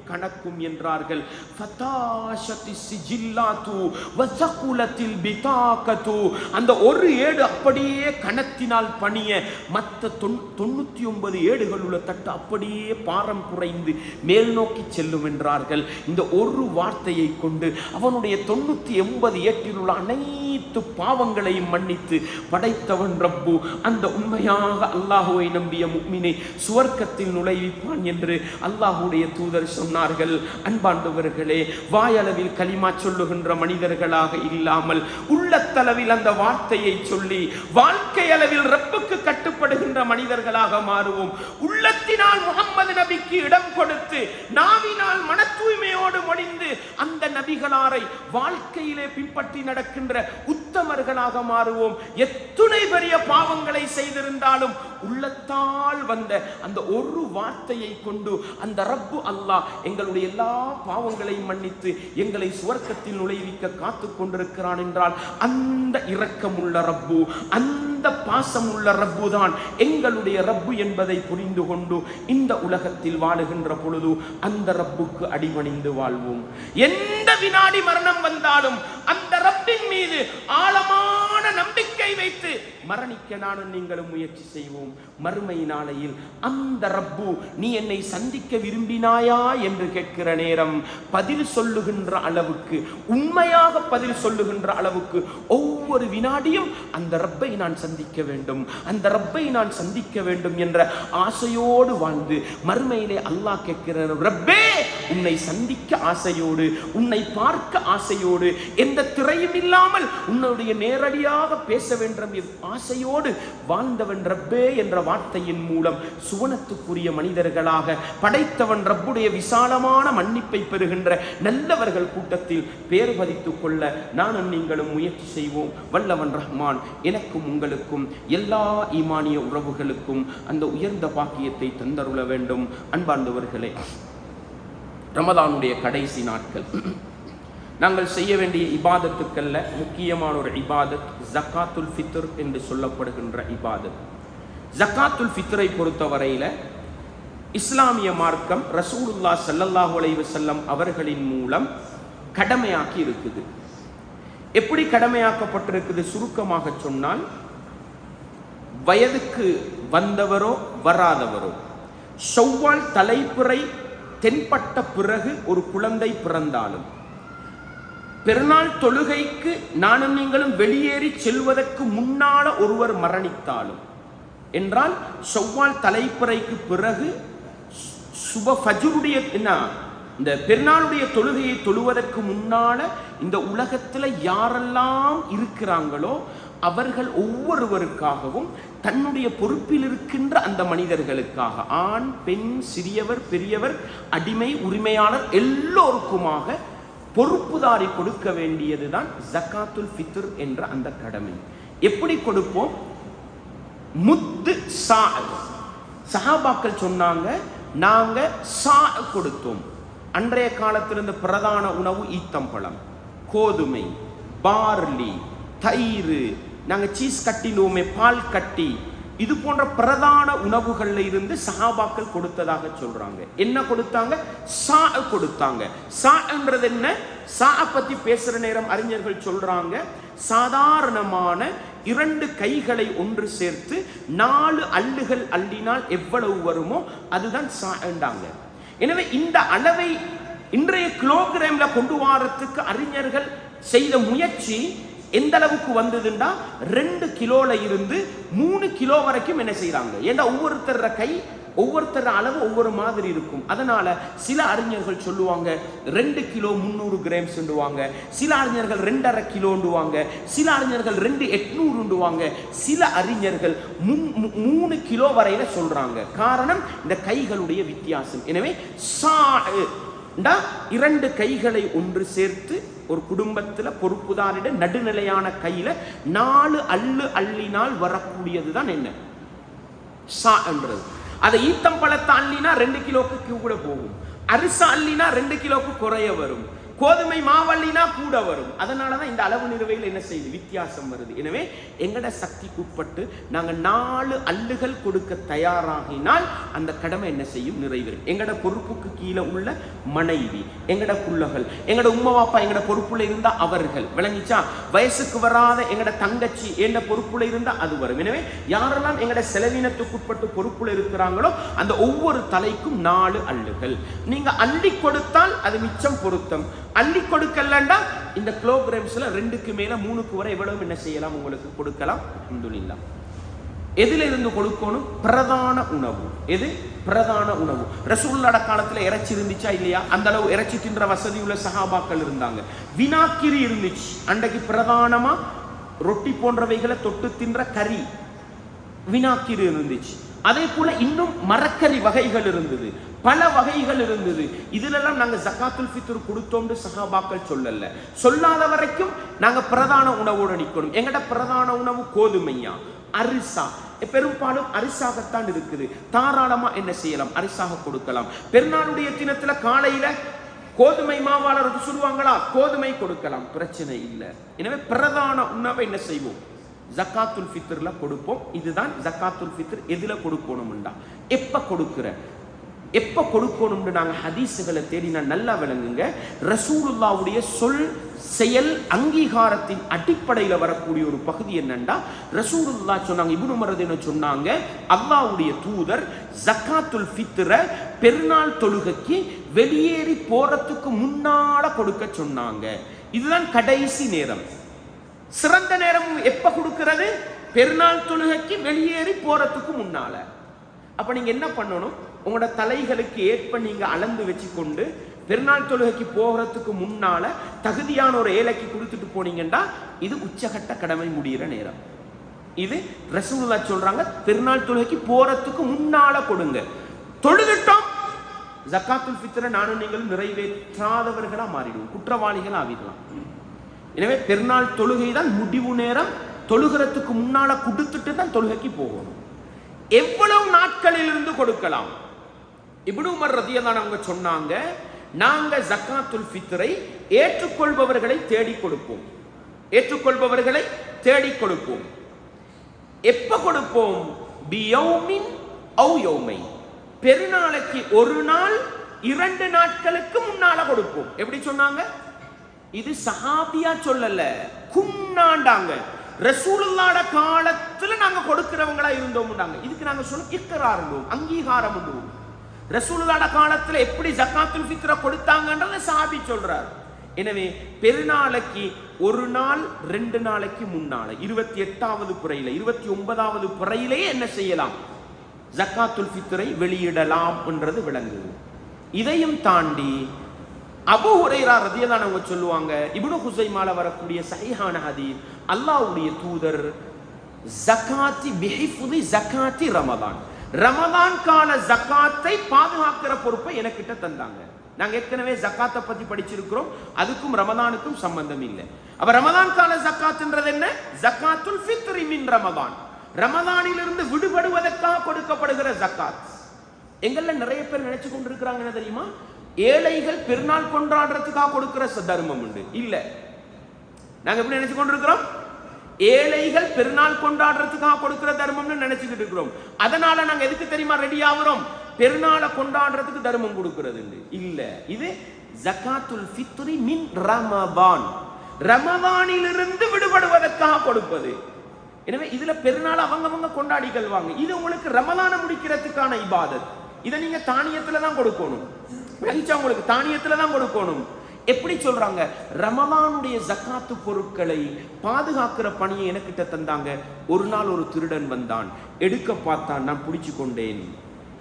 கணக்கும் என்றார்கள். ஃபதாஷத்தி சிஜில்லாத்து வஸகுலத்தில் பிதாகத்து, அந்த ஒரு ஏடு அப்படியே கணத்தினால் பணிய, மற்ற 99 ஏடுகள் உள்ள தட்டு அப்படியே பாரம் குறைந்து மேல் நோக்கி செல்லும் என்றார்கள். இந்த ஒரு வார்த்தையை கொண்டு அவனுடைய 980 ஏட்டில் உள்ள அனைத்து பாவங்களையும் மன்னித்து படைத்தவன் ரப்பு அந்த உண்மையாக அல்லாஹுவை நம்பிய முஃமினை சுவர்க்க நுழைவிப்பான் என்று அல்லாஹ்வுடைய தூதர் சொன்னார்கள். அன்பாண்டவர்களே, வாயளவில் கலிமா சொல்லுகின்ற மனிதர்களாக இல்லாமல் உள்ளத்தளவில் அந்த வார்த்தையை சொல்லி வாழ்க்கை அளவில் ரப்புக்கு கட்டுப்படுகின்ற மனிதர்களாக மாறுவோம். உள்ளத்தினால் முஹம்மது நபிக்கு இடம் கொடுத்து நாவினால் மன தூய்மையோடு மொழிந்து அந்த நபிகளாரை வாழ்க்கையிலே பின்பற்றி நடக்கின்ற உத்தமர்களாக மாறுவோம். எத்துணை பெரிய பாவங்களை செய்திருந்தாலும் உள்ளத்தால் வந்த அந்த ஒரு வார்த்தையை கொண்டு அந்த ரப்பு அல்லாஹ் எங்களுடைய எல்லா பாவங்களையும் மன்னித்து எங்களை சுவர்க்கத்தில் நுழைவிக்க காத்து கொண்டிருக்கிறான் என்றால் அந்த இரக்கமுள்ள ரப்பு, அந்த பாசமுள்ள ரப்பு தான் எங்களுடைய ரப்பு என்பதை புரிந்து கொண்டு இந்த உலகத்தில் வாழுகின்ற பொழுது அந்த ரப்புக்கு அடிபணிந்து வாழ்வோம். எந்த வினாடி மரணம் வந்தாலும் அந்த ரப்பின் மீது ஆழமான நம்பிக்கை நம்பிக்கை வைத்து மரணிக்க நானும் நீங்களும் முயற்சி செய்வோம். மறுமை நாளையில் அந்த ரப்பு நீ என்னை சந்திக்க விரும்பினாயா என்று கேட்கிற நேரம் பதில் சொல்லுகின்ற அளவுக்கு, உண்மையாக பதில் சொல்லுகின்ற அளவுக்கு ஒவ்வொரு வினாடியும் அந்த ரப்பை நான் சந்திக்க வேண்டும், அந்த ரப்பை நான் சந்திக்க வேண்டும் என்ற ஆசையோடு வாழ்ந்து மறுமையிலே அல்லாஹ் கேட்கிற, ரப்பே உன்னை சந்திக்க ஆசையோடு, உன்னை பார்க்க ஆசையோடு, எந்த திரையும் இல்லாமல் உன்னுடைய நேரடியாக பேச வேண்டும் ஆசையோடு வாழ்ந்தவன் ரப்பே என்ற வார்த்தையின் மூலம் சுவனத்துக்குரிய மனிதர்களாக படைத்தவன் ரப்புடைய விசாலமான மன்னிப்பை பெறுகின்ற நல்லவர்கள் கூட்டத்தில் பேர் பதித்துக் கொள்ள நானும் நீங்களும் முயற்சி செய்வோம். வல்லவன் ரஹ்மான் எனக்கும் உங்களுக்கும் எல்லா ஈமானிய உறவுகளுக்கும் அந்த உயர்ந்த பாக்கியத்தை தந்தருள வேண்டும். அன்பார்ந்தவர்களே, ரமதானுடைய கடைசி நாட்கள் நாங்கள் செய்ய வேண்டிய இபாதத்துக்கல்ல முக்கியமான ஒரு இபாதத் ஜக்காத்துல் ஃபித்ர் என்று சொல்லப்படுகின்ற இபாதத். ஜக்காத்துல் ஃபித்ரை பொறுத்தவரையில் இஸ்லாமிய மார்க்கம் ரசூலுல்லாஹ் ஸல்லல்லாஹு அலைஹி வஸல்லம் அவர்களின் மூலம் கடமையாக்கி இருக்குது. எப்படி கடமையாக்கப்பட்டிருக்குது சுருக்கமாக சொன்னால், வயதுக்கு வந்தவரோ வராதவரோ ஷவ்வால் தலைப்பிறை தென்பட்ட பிறகு ஒரு குழந்தை பிறந்தாலும், பெருநாள் தொழுகைக்கு நானும் நீங்களும் வெளியேறி செல்வதற்கு முன்னால ஒருவர் மரணித்தாலும் என்றால், ஷவ்வால் தலைப்பிறைக்கு பிறகு சுப ஃபஜ்ருடைய இந்த பெருநாளுடைய தொழுகையை தொழுவதற்கு முன்னால இந்த உலகத்தில் யாரெல்லாம் இருக்கிறாங்களோ அவர்கள் ஒவ்வொருவருக்காகவும் தன்னுடைய பொறுப்பில் இருக்கின்ற அந்த மனிதர்களுக்காக, ஆண் பெண் சிறியவர் பெரியவர் அடிமை உரிமையாளர் எல்லோருக்குமாக பொறுப்புதாரி கொடுக்க வேண்டியதுதான் ஜக்காத்துல் ஃபித்ர் என்ற அந்த கடமை. எப்படி கொடுப்போம்? முத்து சா. சஹாபாக்கள் சொன்னாங்க, நாங்க சா கொடுத்தோம். அன்றைய காலத்தில் இருந்த பிரதான உணவு ஈத்தம்பழம், கோதுமை, பார்லி, தயிர், நாங்க சீஸ் கட்டினோமே பால் கட்டி, இது போன்ற பிரதான உணவுகள்ல இருந்து சஹாபாக்கள் கொடுத்ததாக சொல்றாங்க. என்ன கொடுத்தாங்க? சா கொடுத்தாங்க. சா என்றது என்ன? சா பத்தி பேசுற நேரம் அறிஞர்கள் சொல்றாங்க, சாதாரணமான 2 கைகளை ஒன்று சேர்த்து 4 அள்ளுகள் அள்ளினால் எவ்வளவு வருமோ அதுதான் சா என்றாங்க. எனவே இந்த அளவை இன்றைய கிலோகிராம்ல கொண்டு வரத்துக்கு அறிஞர்கள் செய்த முயற்சி எந்த அளவுக்கு வந்ததுண்டா 2 கிலோல இருந்து 3 கிலோ வரைக்கும் என்ன செய்யறாங்க. ஏன்னா ஒவ்வொருத்தர கை ஒவ்வொருத்தர அளவு ஒவ்வொரு மாதிரி இருக்கும். அதனால சில அறிஞர்கள் சொல்லுவாங்க 2 கிலோ 300 கிராம் சொல்லுவாங்க, சில அறிஞர்கள் 2.5 கிலோண்டுவாங்க, சில அறிஞர்கள் 2.800 சில அறிஞர்கள் 3 கிலோ வரையில சொல்றாங்க. காரணம் இந்த கைகளுடைய வித்தியாசம். எனவே 2 கைகளை ஒன்று சேர்த்து ஒரு குடும்பத்தில் பொறுப்புதாரிட நடுநிலையான கையில 4 அள்ளு அள்ளினால் வரக்கூடியதுதான் என்ன சா என்றது. அதை ஈத்தம்பழத்தை அள்ளினா 2 கிலோக்கு கூட போகும், அரிசா அள்ளினா 2 கிலோக்கு குறைய வரும், கோதுமை மாவள்ளினா கூட வரும். அதனாலதான் இந்த அளவு நிறுவையில் என்ன செய்யுது, வித்தியாசம் வருது. எனவே எங்கட சக்திக்குட்பட்டு நாங்கள் 4 அள்ளுகள் கொடுக்க தயாராகினால் அந்த கடமை என்ன செய்யும், நிறைவேறும். எங்கட பொறுப்புக்கு கீழே உள்ள மனைவி, எங்கட புள்ளகள், எங்கட உம்மா அப்பா எங்கட பொறுப்புல இருந்தா அவர்கள் விளங்கிச்சா, வயசுக்கு வராத எங்கட தங்கச்சி எந்த பொறுப்புல இருந்தா அது வரும். எனவே யாரெல்லாம் எங்கட செலவினத்துக்குட்பட்டு பொறுப்புல இருக்கிறாங்களோ அந்த ஒவ்வொரு தலைக்கும் 4 அள்ளுகள். நீங்க அள்ளி கொடுத்தால் அது மிச்சம் பொருத்தம், அள்ளி கொடுக்கலண்டா இந்த கிலோகிராம்ஸ்ல 2க்கு மேல 3க்கு வரை எவ்வளவு என்ன செய்யலாம் உங்களுக்கு கொடுக்கலாம். அல்ஹம்துலில்லாஹ். எதில இருந்து கொடுக்கணும்? பிரதான உணவு. எது பிரதான உணவு? ரசூலுல்லாஹ் காலத்துல இறைச்சி இருந்துச்சா இல்லையா? அந்த அளவு இறைச்சி தின்ற வசதி உள்ள சஹாபாக்கள் இருந்தாங்க. வினாக்கிரி இருந்துச்சு. அன்றைக்கு பிரதானமா ரொட்டி போன்றவைகளை தொட்டு தின்ற கறி வினாக்கிரி இருந்துச்சு. அதே போல இன்னும் மரக்கறி வகைகள் இருந்தது, பல வகைகள் இருந்தது. இதுலெல்லாம் நாங்க ஜக்காத்துல் ஃபித்ர் கொடுத்தோம்னு சஹாபாக்கள் சொல்லல. சொல்லாத வரைக்கும் நாங்க பிரதான உணவோடு நிற்கணும். எங்கட பிரதான உணவு கோதுமையா, அரிசா, பெரும்பாலும் அரிசாகத்தான் இருக்குது. தாராளமா என்ன செய்யலாம், அரிசாக கொடுக்கலாம். பெருநாளுடைய தினத்துல காலையில கோதுமை மாவாளர் சொல்லுவாங்களா, கோதுமை கொடுக்கலாம், பிரச்சனை இல்லை. எனவே பிரதான உணவை என்ன செய்வோம், ஜக்காத்துல் ஃபித்ர்ல கொடுப்போம். இதுதான் ஜக்காத்துல் ஃபித்ர். எதுல கொடுக்கணும்டா, எப்ப கொடுக்கிற எப்போ கொடுக்கணும்னு நாங்கள் ஹதீஸுகளை தேடி நான் நல்லா விளங்குங்க. ரசூலுல்லாவுடைய சொல் செயல் அங்கீகாரத்தின் அடிப்படையில் வரக்கூடிய ஒரு பகுதி என்னன்னா, ரசூலுல்லா சொன்னாங்க, இப்னு உமர் என்ன சொன்னாங்க, அல்லாஹ்வுடைய தூதர் ஜக்காத்துல் ஃபித்ர பெருநாள் தொழுகைக்கு வெளியேறி போறதுக்கு முன்னால கொடுக்க சொன்னாங்க. இதுதான் கடைசி நேரம். சிறந்த நேரம் எப்ப கொடுக்கிறது? பெருநாள் தொழுகைக்கு வெளியேறி போறதுக்கு முன்னால. அப்ப நீங்க என்ன பண்ணணும், உங்களோட தலைகளுக்கு ஏற்ப நீங்க அளந்து வச்சுக்கொண்டு பெருநாள் தொழுகைக்கு போகிறதுக்கு முன்னால தகுதியான ஒரு ஏழைக்கு கொடுத்துட்டு போனீங்கன்னா இது உச்சகட்ட கடமை முடிகிற நேரம். இது ரசூலுல்லாஹ் சொல்றாங்க, பெருநாள் தொழுகைக்கு போறதுக்கு முன்னால கொடுங்க. தொழுதுட்டோம், ஜக்காத்துல் ஃபித்ர நானும் நீங்களும் நிறைவேற்றாதவர்களா மாறிடுவோம், குற்றவாளிகள் ஆகிடலாம். எனவே பெருநாள் தொழுகை தான் முடிவு நேரம். தொழுகிறதுக்கு முன்னால கொடுத்துட்டு தான் தொழுகைக்கு போகணும். எவ்வளவு நாட்களில் இருந்து கொடுக்கலாம்? இப்னு உமர் ரலியல்லாஹு அன்ஹு சொன்னாங்க, நாங்க ஜக்காத்துல் ஃபித்ரை ஏற்றுக்கொள்பவர்களை தேடி கொடுப்போம். ஏற்றுக்கொள்பவர்களை தேடி கொடுப்போம். எப்ப கொடுப்போம்? பியௌமின் அவ் யௌமைன், பெருநாளைக்கு ஒரு நாள் 2 நாட்களுக்கு முன்னால கொடுப்போம். எப்படி சொன்னாங்க? இது சஹாபியா சொல்லல, குன்னாண்டாங்க. ரசூலுல்லாஹ்ட காலத்துல நாங்க கொடுக்கிறவங்களா இருந்தோம்டாங்க. இதுக்கு நாங்க சொல்ல இக்ரார் உண்டு, அங்கீகாரம் உண்டு. ரசூலுல்லாஹ்ட காலத்துல எப்படி ஜக்காத்துல் ஃபித்ர கொடுத்தாங்கன்றத சஹாபி சொல்றார். எனவே பெருநாளைக்கு ஒரு நாள் 2 நாளைக்கு முன்னால 28வது புறையில 29வது புறையிலேயே என்ன செய்யலாம்? ஜக்காத்துல் ஃபித்ரை வெளியிடலாம் என்றது விளங்குது. இதையும் தாண்டி அபூ ஹுரைரா ரலியல்லாஹு அன்ஹு சொல்லுவாங்க, இப்னு ஹுஸைமால வரக்கூடிய சஹீஹான ஹதீஸ், அல்லாஹ்வுடைய தூதர் ஜகாத்தி பிஹிஃபுதி ஜகாத்தி ரமதான், ரமதான் கால ஜகாத்தை பாதுகாக்கிற பொறுப்பை எனக்கிட்ட தந்தாங்க. நாங்க ஏற்கனவே ஜகாத்தை பத்தி படிச்சிருக்கிறோம், அதுக்கும் ரமதானுக்கும் சம்பந்தம் இல்லை. அப்ப ரமதான் கால ஜகாத்ன்றது என்ன? ஜகாத்துல் ஃபித்ரி மின் ரமதான், ரமதானிலிருந்து விடுபடுவதற்காக கொடுக்கப்படுகிற ஜகாத். எங்கள்ல நிறைய பேர் நினைச்சு கொண்டிருக்கிறாங்க என்ன தெரியுமா, ஏழைகள் பெருநாள் கொண்டாடுறதுக்காக கொடுக்கிற தர்மம் உண்டு. இல்ல, நாங்க எப்படி நினைச்சு கொண்டிருக்கிறோம்? ஏழைகள் பெருநாள் கொண்டாடுறதுக்காக கொடுக்கிற தர்மம்னு நினைச்சுக்கிட்டு இருக்கிறோம். அதனால நாங்க எதுக்கு தெரியுமா ரெடி ஆகிறோம்? பெருநாளை கொண்டாடுறதுக்கு தர்மம் கொடுக்கிறது இல்ல. இது ஜகாத்துல் ஃபித்ரி மின் ரமதான், ரமதானிலிருந்து விடுபடுவதற்காக கொடுப்பது. எனவே இதுல பெருநாள் அவங்க கொண்டாடிக்கொள்வாங்க. இது உங்களுக்கு ரமதான முடிக்கிறதுக்கான இபாதத். இதை நீங்க தானியத்துல தான் கொடுக்கணும். உங்களுக்கு தானியத்துல தான் கொடுக்கணும். எப்படி சொல்றாங்க? ரமலானுடைய ஜக்காத்து பொருட்களை பாதுகாக்கிற பணியை எனக்கிட்ட தந்தாங்க. ஒரு நாள் ஒரு திருடன் வந்தான், எடுக்க பார்த்தான், நான் பிடிச்சு கொண்டேன்.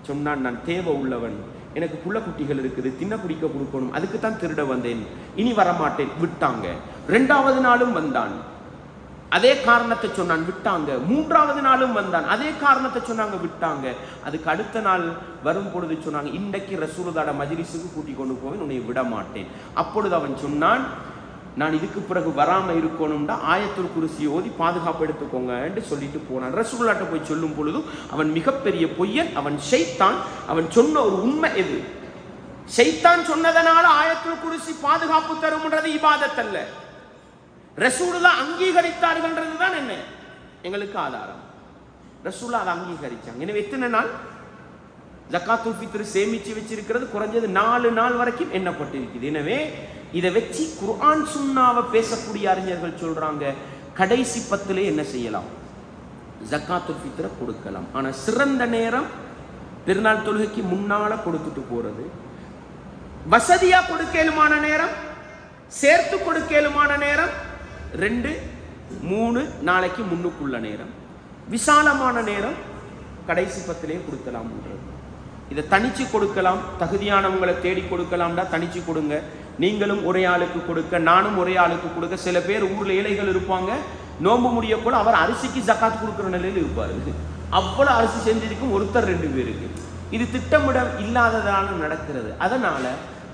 சொன்னான், நான் தேவை உள்ளவன், எனக்கு புள்ள குட்டிகள் இருக்குது, தின்ன குடிக்க கொடுக்கணும், அதுக்கு தான் திருட வந்தேன், இனி வரமாட்டேன், விட்டாங்க. 2வது நாளும் வந்தான், அதே காரணத்தை சொன்னான், விட்டாங்க. 3வது நாளும் வந்தான், அதே காரணத்தை சொன்னாங்க, விட்டாங்க. அதுக்கு அடுத்த நாள் வரும் பொழுது சொன்னாங்க, இன்றைக்கு ரசூலுல்லாஹ்ட மஜ்லிஸுக்கு கூட்டி கொண்டு போவேன், உன்னை விட மாட்டேன். அப்பொழுது அவன் சொன்னான், நான் இதுக்கு பிறகு வராம இருக்கணும்டா ஆயத்துல் குர்சி ஓதி பாதுகாப்பு எடுத்துக்கோங்க என்று சொல்லிட்டு போனான். ரசூலுல்லாஹ்ட்ட போய் சொல்லும் பொழுது அவன் மிகப்பெரிய பொய்யன், அவன் ஷைத்தான். அவன் சொன்ன ஒரு உண்மை எது? ஷைத்தான் சொன்னதனால ஆயத்துல் குர்சி பாதுகாப்பு தரும்ன்றது இபாதத் அல்ல, ரசூலுல்லாஹ் அங்கீகரித்தார்கள்ன்றதுதான் என்ன எங்களுக்கு ஆதாரம். ரசூலுல்லாஹ் அதை அங்கீகரிச்சாங்க. எனவே எத்தனை நாள் ஜக்காத்துல் ஃபித்ர் சேமிச்சு வச்சிருக்கிறது? குறைஞ்சது 4 நாள் வரைக்கும் எண்ணப்பட்டிருக்குது. எனவே இதை வச்சு குர்ஆன் சுன்னாவை பேசக்கூடிய அறிஞர்கள் சொல்றாங்க, கடைசி 10லே என்ன செய்யலாம்? ஜக்காத்துல் ஃபித்ர கொடுக்கலாம். ஆனா சிறந்த நேரம் பெருநாள் தொழுகைக்கு முன்னால கொடுத்துட்டு போறது. வசதியா கொடுக்கலுமான நேரம், சேர்த்து கொடுக்கலுமான நேரம் 2-3 நாளைக்கு முன்னுக்குள்ள நேரம், விசாலமான நேரம் கடைசி 10லே கொடுக்கலாம். இதை தனிச்சு கொடுக்கலாம், தகுதியானவங்களை தேடி கொடுக்கலாம்டா தனிச்சு கொடுங்க. நீங்களும் ஒரே ஆளுக்கு கொடுக்க, நானும் ஒரே ஆளுக்கு கொடுக்க. சில பேர் ஊர்ல ஏழைகள் இருப்பாங்க, நோம்பு முடிய கூட அவர் அரிசிக்கு ஜக்காத் கொடுக்குற நிலையில் இருப்பாரு. அவ்வளவு அரிசி செஞ்சிருக்கும் ஒருத்தர் 2 பேருக்கு. இது திட்டமிட இல்லாததான நடக்கிறது. அதனால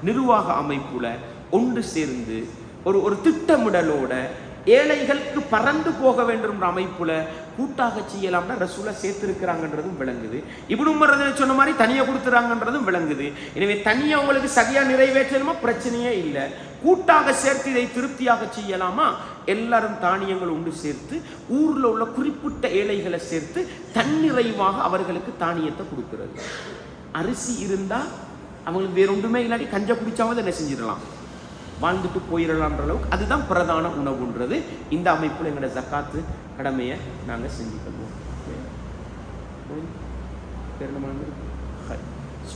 நிர்வாக அமைப்புல ஒன்று சேர்ந்து ஒரு திட்டமிடலோட ஏழைகளுக்கு பறந்து போக வேண்டும் அமைப்புல கூட்டாக செய்யலாம்னா ரசூலை சேர்த்திருக்கிறாங்கன்றதும் விளங்குது. இப்னு உமர் சொன்ன மாதிரி தனியா கொடுத்துறாங்கன்றதும் விளங்குது. எனவே தனியா உங்களுக்கு சரியா நிறைவேற்றணுமா பிரச்சனையே இல்லை. கூட்டாக சேர்த்து இதை திருப்தியாக செய்யலாமா? எல்லாரும் தானியங்கள் ஒன்று சேர்த்து ஊர்ல உள்ள குறிப்பிட்ட ஏழைகளை சேர்த்து தன்னிறைவாக அவர்களுக்கு தானியத்தை கொடுக்கிறது. அரிசி இருந்தால் அவங்களுக்கு வேற ஒன்றுமே இல்லாட்டி கஞ்ச குடிச்சாவது என்ன செஞ்சிடலாம், வாழ்ந்துட்டு போயிடலான்ற அளவுக்கு அதுதான் பிரதான உணவுன்றது. இந்த அமைப்பில் எங்களோட ஜக்காத்து கடமையை நாங்கள் செஞ்சுக்கொள்வோம்.